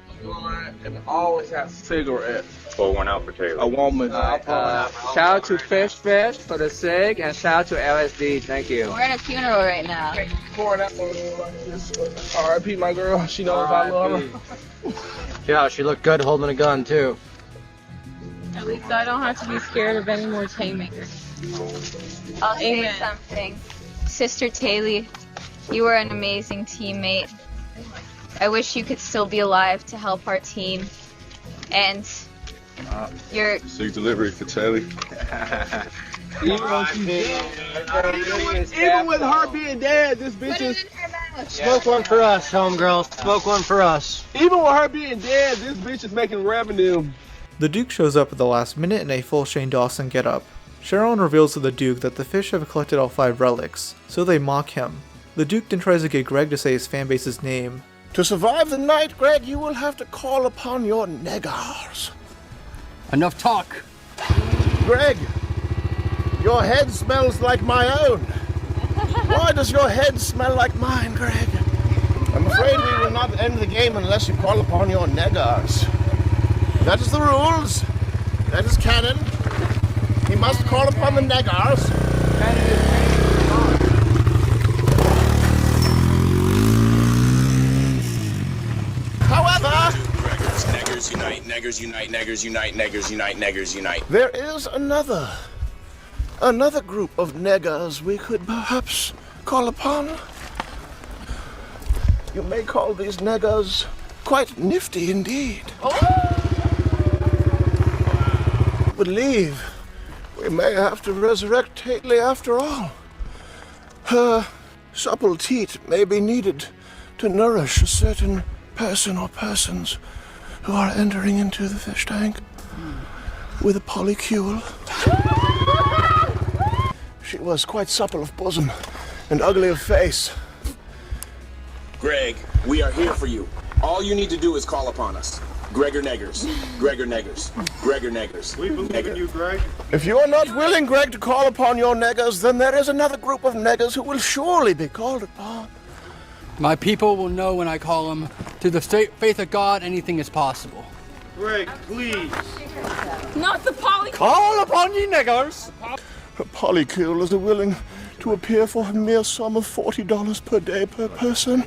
and always has a cigarette. Pour one out for Taylor. A woman. Shout out to Fish for the SIG, and shout out to LSD. Thank you. We're in a funeral right now. Pouring that one like this. R.I.P. my girl. She knows I love her. Yeah, she looked good holding a gun too. At least I don't have to be scared of any more haymakers. I'll say something. Sister Taylor, you were an amazing teammate. I wish you could still be alive to help our team. And you're... Sig delivery for Taylor. Even with her being dead, this bitch is... Smoke one for us, homegirl. Smoke one for us. Even with her being dead, this bitch is making revenue. The Duke shows up at the last minute in a full Shane Dawson getup. Sharon reveals to the Duke that the fish have collected all 5 relics, so they mock him. The Duke then tries to get Greg to say his fanbase's name. To survive the night, Greg, you will have to call upon your negars. Enough talk. Greg, your head smells like my own. Why does your head smell like mine, Greg? I'm afraid we will not end the game unless you call upon your negars. That is the rules. That is canon. He must call upon the negars. However, Neggers unite, neggers unite, neggers unite, neggers unite, neggers unite. there is another group of neggers we could perhaps call upon. You may call these neggers quite nifty indeed. Believe we may have to resurrect Taylor after all. Her supple teat may be needed to nourish a certain person or persons who are entering into the fish tank with a polycule. She was quite supple of bosom and ugly of face. Greg, we are here for you. All you need to do is call upon us. Gregor Neggers. Gregor Neggers. Gregor Neggers. We believe in you, Greg. If you are not willing, Greg, to call upon your neggers, then there is another group of neggers who will surely be called upon. My people will know when I call them. Through the faith of God, anything is possible. Greg, please. Not the poly. Call upon ye niggers. Her polycule is willing to appear for a mere sum of $40 per day per person.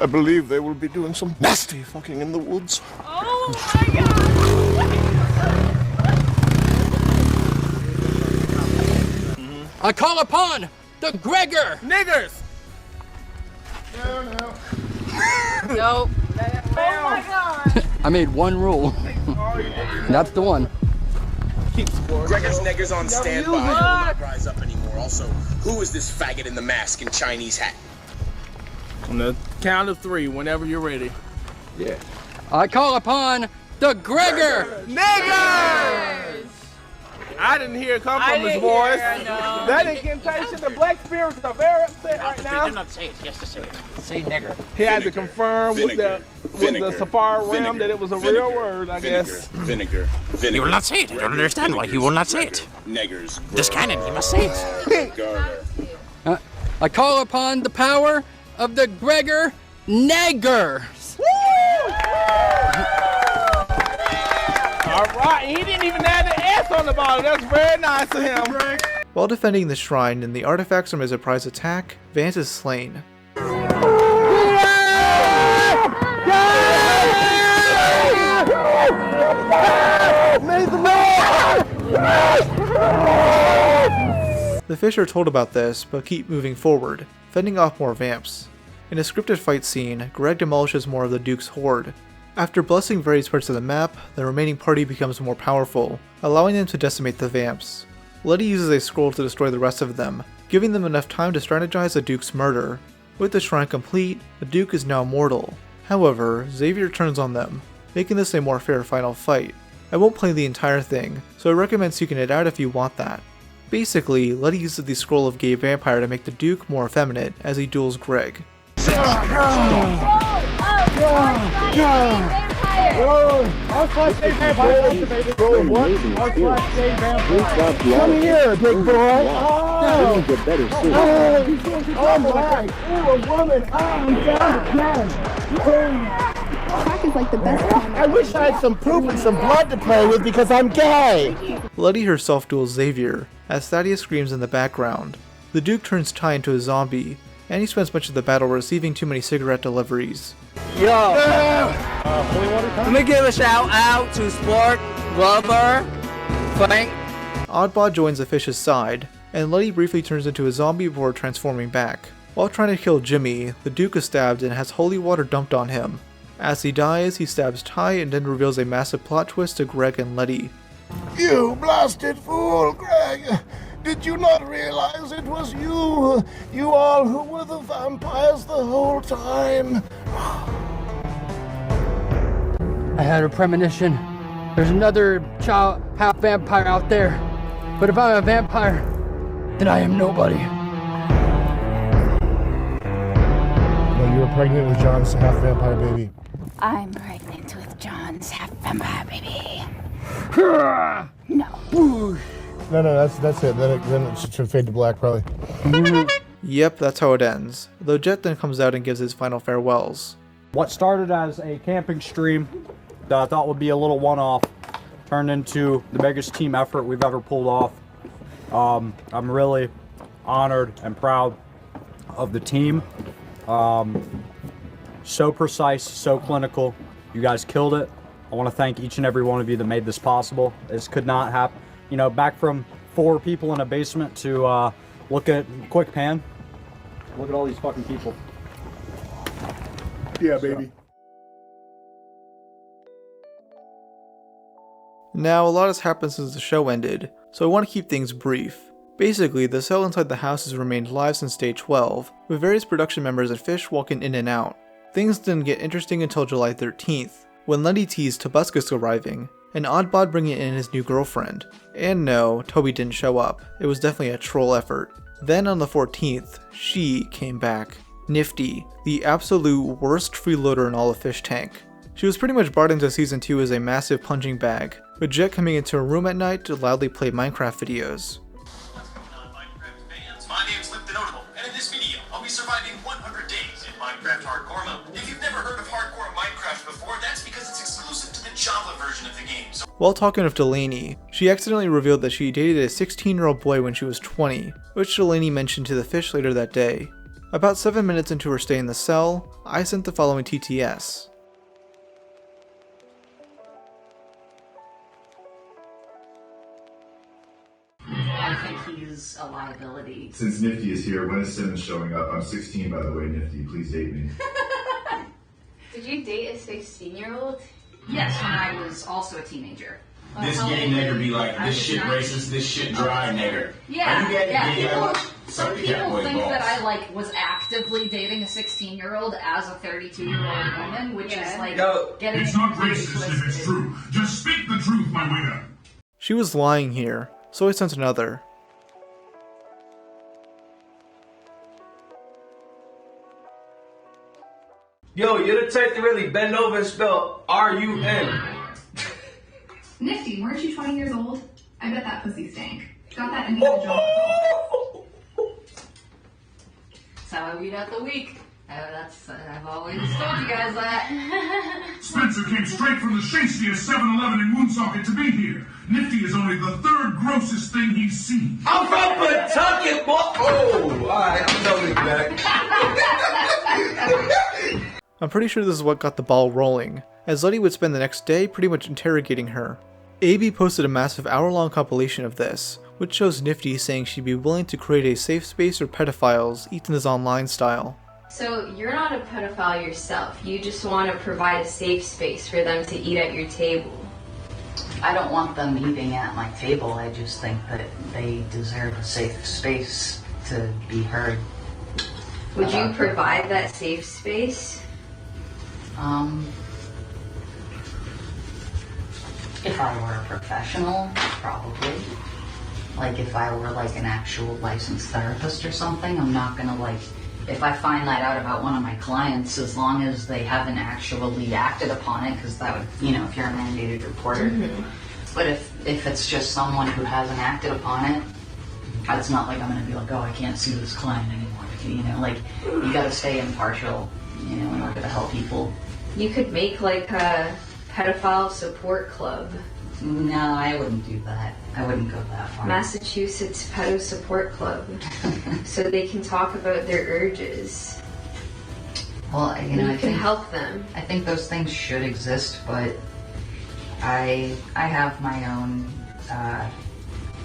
I believe they will be doing some nasty fucking in the woods. Oh my God! I call upon the Gregor Niggers. Nope. Oh my God! I made one rule. That's the one. Gregor's Neggers on standby. Will not rise up anymore. Also, who is this faggot in the mask and Chinese hat? On the count of 3, whenever you're ready. Yeah. I call upon the Gregor Niggers! I didn't hear it come from his voice. That incantation, the black spirits are very upset right now. Do not say it. He has to say it. Say nigger. He had to confirm with the Safari Ram that it was a real word, I guess. Vinegar. He will not say it. I don't understand why he will not say it. Neggers. This canon, he must say it. I call upon the power of the Gregor Neggers. All right, he didn't even add the S on the bottom. That's very nice of him. While defending the shrine and the artifacts from his surprise attack, Vance is slain. The fish are told about this, but keep moving forward, fending off more vamps. In a scripted fight scene, Greg demolishes more of the Duke's horde. After blessing various parts of the map, the remaining party becomes more powerful, allowing them to decimate the vamps. Letty uses a scroll to destroy the rest of them, giving them enough time to strategize the Duke's murder. With the shrine complete, the Duke is now mortal. However, Xavier turns on them, making this a more fair final fight. I won't play the entire thing, so I recommend seeking it out if you want that. Basically, Letty uses the scroll of gay vampire to make the Duke more effeminate as he duels Greg. Come here, big boy. Crack is like the best one. I wish I had some poop and some blood to play with because I'm gay. Letty herself duels Xavier, as Thaddeus screams in the background. The Duke turns Ty into a zombie, and he spends much of the battle receiving too many cigarette deliveries. Yo! Let me give a shout out to Sport, Glover, Frank. Oddbod joins the fish's side, and Letty briefly turns into a zombie before transforming back. While trying to kill Jimmy, the Duke is stabbed and has holy water dumped on him. As he dies, he stabs Ty and then reveals a massive plot twist to Greg and Letty. You blasted fool, Greg! Did you not realize it was you? You all who were the vampires the whole time? I had a premonition. There's another child, half vampire out there. But if I'm a vampire, then I am nobody. No, you were pregnant with John's half vampire baby. I'm pregnant with John's half vampire baby. No, that's it. Then it should fade to black, probably. Yep, that's how it ends, though Jet then comes out and gives his final farewells. What started as a camping stream that I thought would be a little one-off turned into the biggest team effort we've ever pulled off. I'm really honored and proud of the team. So precise, so clinical. You guys killed it. I want to thank each and every one of you that made this possible. This could not happen. You know, back from 4 people in a basement to look at quick pan. Look at all these fucking people. Yeah, baby. Now, a lot has happened since the show ended, so I want to keep things brief. Basically, the cell inside the house has remained live since day 12, with various production members and fish walking in and out. Things didn't get interesting until July 13th, when Letty teased Tobuscus arriving, and Oddbod bringing in his new girlfriend. And no, Toby didn't show up, it was definitely a troll effort. Then on the 14th, she came back. Nifty, the absolute worst freeloader in all of Fishtank. She was pretty much brought into season 2 as a massive punching bag, with Jet coming into her room at night to loudly play Minecraft videos. My name's Lip the Notable, and in this video, I'll be surviving 100 days in Minecraft Hardcore mode. If you've never heard of Hardcore Minecraft before, that's because it's exclusive to the Java version of the game. So while talking of Delaney, she accidentally revealed that she dated a 16-year-old boy when she was 20, which Delaney mentioned to the fish later that day. About 7 minutes into her stay in the cell, I sent the following TTS. I think he's a liability. Since Nifty is here, when is Simmons showing up? I'm 16, by the way, Nifty. Please date me. Did you date a 16-year-old? Yes, when I was also a teenager. This gay nigger be like, this shit racist, this shit dry nigger. Yeah, yeah. Some people think that I was actively dating a 16-year-old as a 32-year-old woman, which is like getting. It's not racist if it's true. Just speak the truth, my widow. She was lying here, so I sent another. Yo, you're the type to really bend over and spell R-U-N. Nifty, weren't you 20 years old? I bet that pussy stank. Got that individual. That's how I weed out the week. I've always told you guys that. Spencer came straight from the shastiest 7-Eleven in Woonsocket to be here. Nifty is only the 3rd grossest thing he's seen. I'm from Pawtucket, boy. Oh, alright, I'm totally back. I'm pretty sure this is what got the ball rolling, as Letty would spend the next day pretty much interrogating her. AB posted a massive hour-long compilation of this, which shows Nifty saying she'd be willing to create a safe space for pedophiles, Ethan's online style. So you're not a pedophile yourself. You just want to provide a safe space for them to eat at your table. I don't want them eating at my table. I just think that they deserve a safe space to be heard. Would you provide that safe space? If I were a professional, probably. Like if I were like an actual licensed therapist or something, I'm not gonna like, if I find that out about one of my clients, as long as they haven't actually acted upon it, because that would, you know, if you're a mandated reporter. But if it's just someone who hasn't acted upon it, it's not like I'm gonna be like, oh, I can't sue this client anymore. You know, like, you gotta stay impartial, you know, in order to help people. You could make like a pedophile support club. No, I wouldn't do that. I wouldn't go that far. Massachusetts Pedo Support Club. So they can talk about their urges. Well, you know, you can help them. I think those things should exist, but I have my own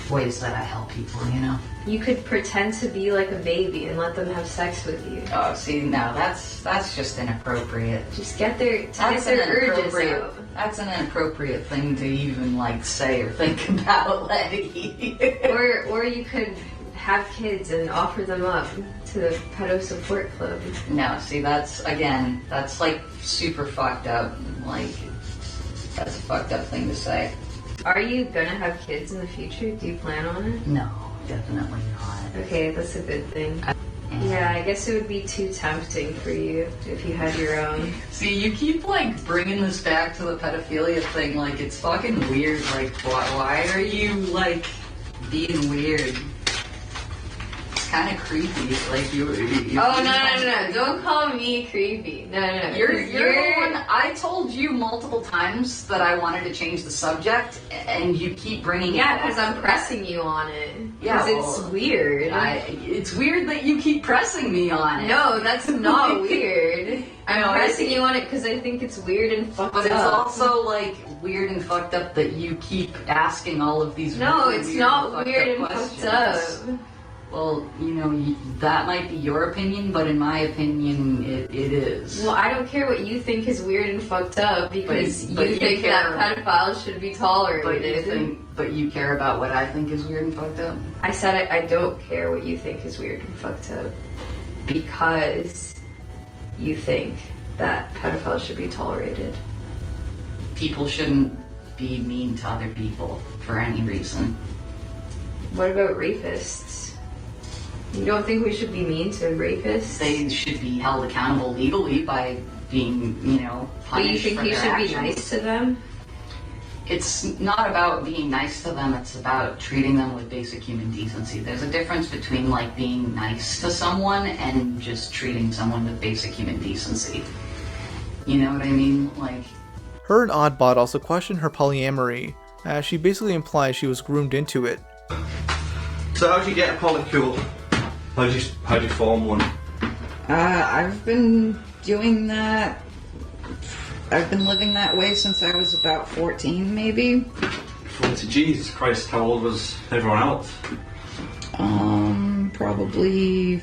ways that I help people, you know? You could pretend to be like a baby and let them have sex with you. Oh, see, no, that's just inappropriate. Just get their urges out. That's an inappropriate thing to even like say or think about, Letty. or you could have kids and offer them up to the pedo support club. No, see, that's like super fucked up. Like, that's a fucked up thing to say. Are you gonna have kids in the future? Do you plan on it? No, definitely not. Okay, that's a good thing. Yeah, I guess it would be too tempting for you if you had your own. See, you keep like bringing this back to the pedophilia thing, like it's fucking weird. Like, why are you like being weird? It's kind of creepy. Like you. Oh no! Don't call me creepy. No. You're the one. I told you multiple times that I wanted to change the subject, and you keep bringing it back. Yeah, because I'm pressing you on it. Yeah, because it's weird. It's weird that you keep pressing me on it. No, that's not weird. I'm pressing you on it because I think it's weird and fucked up. But it's also like weird and fucked up that you keep asking all of these. No, really it's weird not and weird and questions. fucked up. Well, you know, that might be your opinion, but in my opinion, it is. Well, I don't care what you think is weird and fucked up because you think that pedophiles should be tolerated. But you care about what I think is weird and fucked up? I said I don't care what you think is weird and fucked up because you think that pedophiles should be tolerated. People shouldn't be mean to other people for any reason. What about rapists? You don't think we should be mean to rapists? They should be held accountable legally by being, you know, punished. But you think for you their should actions. be nice to them? It's not about being nice to them, it's about treating them with basic human decency. There's a difference between like being nice to someone and just treating someone with basic human decency. You know what I mean? Like, her and Oddbot also question her polyamory, as she basically implies she was groomed into it. So how'd you get a polycule? How'd you form one? I've been doing that. I've been living that way since I was about 14, maybe. 40, Jesus Christ, how old was everyone else? Probably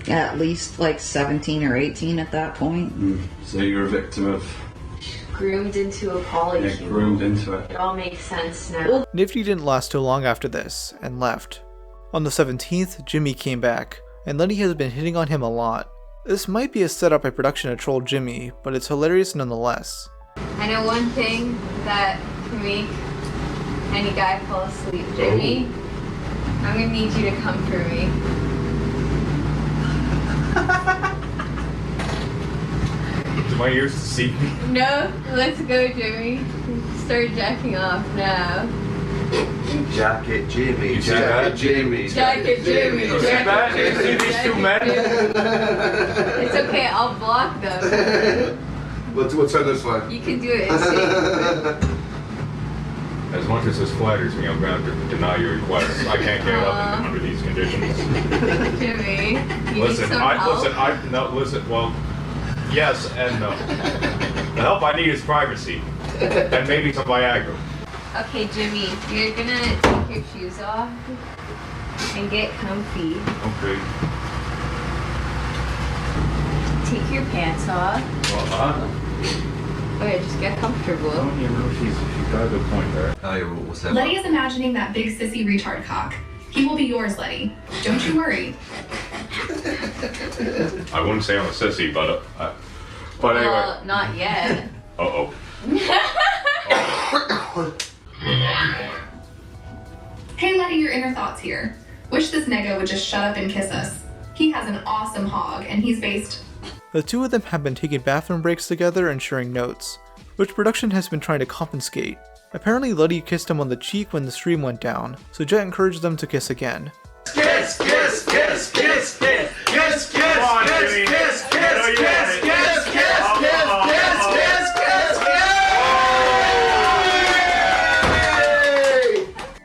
at least like 17 or 18 at that point. So you're a victim of... Groomed into a polycule. Yeah, groomed into it. It all makes sense now. Nifty didn't last too long after this, and left. On the 17th, Jimmy came back, and Letty has been hitting on him a lot. This might be a setup by production to troll Jimmy, but it's hilarious nonetheless. I know one thing that can make any guy fall asleep. Jimmy, I'm gonna need you to come for me. Do my ears deceive me? No, let's go, Jimmy. Start jacking off now. Jacket Jimmy, You see that? Jimmy. Jacket Jimmy. You see that? You see these two men? It's okay, I'll block them. What's on this one? You can do it. It's safe. As much as this flatters me, I'm going to deny your request. I can't get up under these conditions. Jimmy, you Listen, need some help? listen, well, yes and no. The help I need is privacy. And maybe some Viagra. Okay, Jimmy, you're gonna take your shoes off and get comfy. Okay. take your pants off. Okay, just get comfortable. She's got a good point there. What's that? Letty is imagining that big sissy retard cock. He will be yours, Letty. Don't you worry. I wouldn't say I'm a sissy, but anyway. Well, not yet. Uh-oh. Hey, Letty, your inner thoughts here. Wish this nigga would just shut up and kiss us. He has an awesome hog, and he's based... The two of them have been taking bathroom breaks together and sharing notes, which production has been trying to confiscate. Apparently Letty kissed him on the cheek when the stream went down, so Jet encouraged them to kiss again. Kiss, kiss, kiss, kiss, kiss, kiss, kiss, kiss, kiss, kiss, kiss, kiss,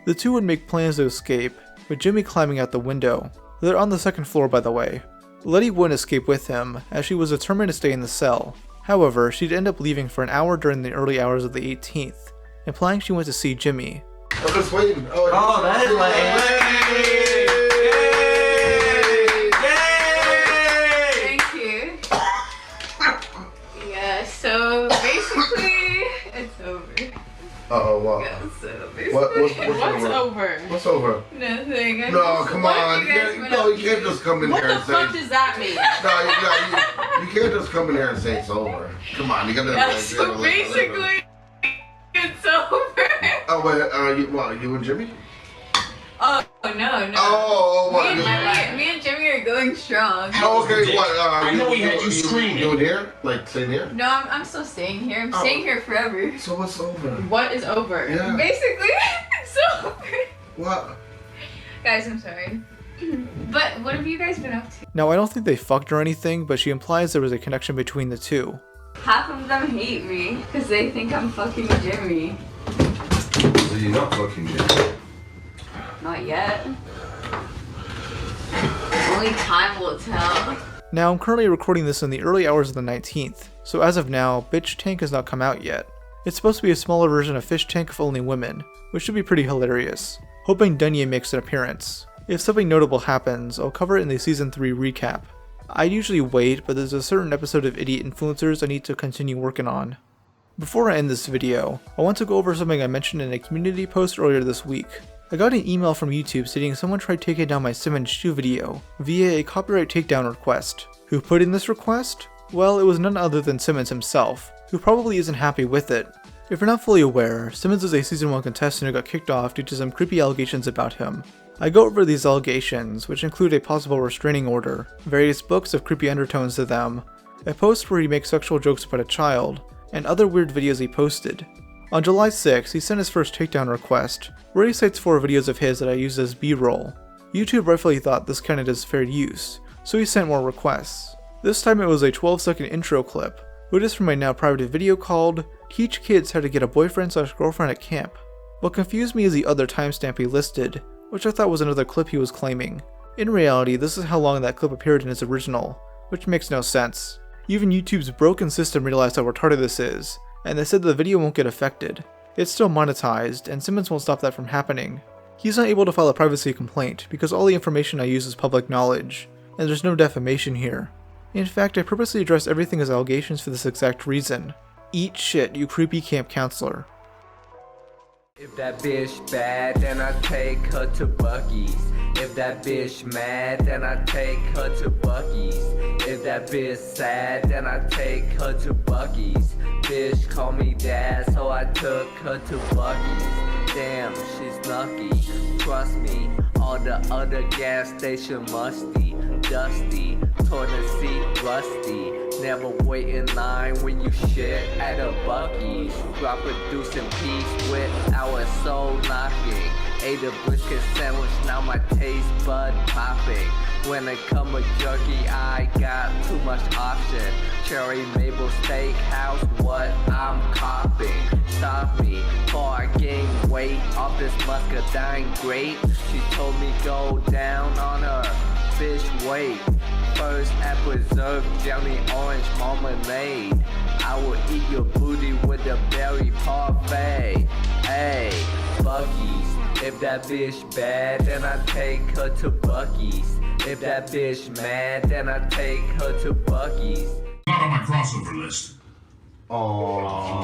The two would make plans to escape, with Jimmy climbing out the window. They're on the second floor, by the way. Letty wouldn't escape with him, as she was determined to stay in the cell. However, she'd end up leaving for an hour during the early hours of the 18th, implying she went to see Jimmy. I'm just waiting. Oh, that is Thank you. Yeah, so basically, it's over. Uh-oh, what? Yeah, so basically, What's over? What's over? Nothing. No, come on. You can't just come in here and say... What the fuck does that mean? You can't just come in here and say it's over. Come on, you gotta... Yeah, so basically, it's over. Oh, wait, you and Jimmy? Oh, no. Oh, what? Me and Jimmy are going strong. Oh, okay, what? I know we had you screaming. You in here? Like, staying here? No, I'm still staying here. I'm staying here forever. So what's over? What is over? Yeah. Basically, it's over. What? Guys, I'm sorry. But what have you guys been up to? Now I don't think they fucked or anything, but she implies there was a connection between the two. Half of them hate me because they think I'm fucking Jimmy. So you're not fucking Jimmy? Not yet. Only time will tell. Now I'm currently recording this in the early hours of the 19th, so as of now, Bitch Tank has not come out yet. It's supposed to be a smaller version of Fishtank of only women, which should be pretty hilarious. Hoping Nguyen makes an appearance. If something notable happens, I'll cover it in the Season 3 recap. I'd usually wait, but there's a certain episode of Idiot Influencers I need to continue working on. Before I end this video, I want to go over something I mentioned in a community post earlier this week. I got an email from YouTube stating someone tried taking down my Simmons shoe video via a copyright takedown request. Who put in this request? Well, it was none other than Simmons himself, who probably isn't happy with it. If you're not fully aware, Simmons is a Season 1 contestant who got kicked off due to some creepy allegations about him. I go over these allegations, which include a possible restraining order, various books of creepy undertones to them, a post where he makes sexual jokes about a child, and other weird videos he posted. On July 6, he sent his first takedown request, where he cites 4 videos of his that I used as B-roll. YouTube rightfully thought this counted as fair use, so he sent more requests. This time it was a 12-second intro clip, which is from a now private video called Teach Kids How to Get a Boyfriend/Girlfriend at Camp. What confused me is the other timestamp he listed, which I thought was another clip he was claiming. In reality, this is how long that clip appeared in its original, which makes no sense. Even YouTube's broken system realized how retarded this is, and they said the video won't get affected. It's still monetized, and Simmons won't stop that from happening. He's not able to file a privacy complaint because all the information I use is public knowledge, and there's no defamation here. In fact, I purposely address everything as allegations for this exact reason. Eat shit, you creepy camp counselor. If that bitch bad, then I take her to Buc-ee's. If that bitch mad, then I take her to Buc-ee's. If that bitch sad, then I take her to Buc-ee's. Bitch call me dad, so I took her to Buc-ee's. Damn, she's lucky. Trust me, all the other gas station musty, dusty, toilet seat rusty. Never wait in line when you shit at a Buc-ee's. Drop producing peace with our soul knocking. Ate a brisket sandwich, now my taste bud popping. When it come with jerky, I got too much option. Cherry Maple Steakhouse, what I'm copping. Stop me, before I gain weight off this muscadine grape. She told me go down on her, bitch wait. First at preserved jelly orange marmalade. I will eat your booty with a berry parfait. Hey, Buc-ee's. If that bitch bad, then I take her to Buc-ee's. If that bitch mad, then I take her to Buc-ee's. Not on my crossover list. Oh.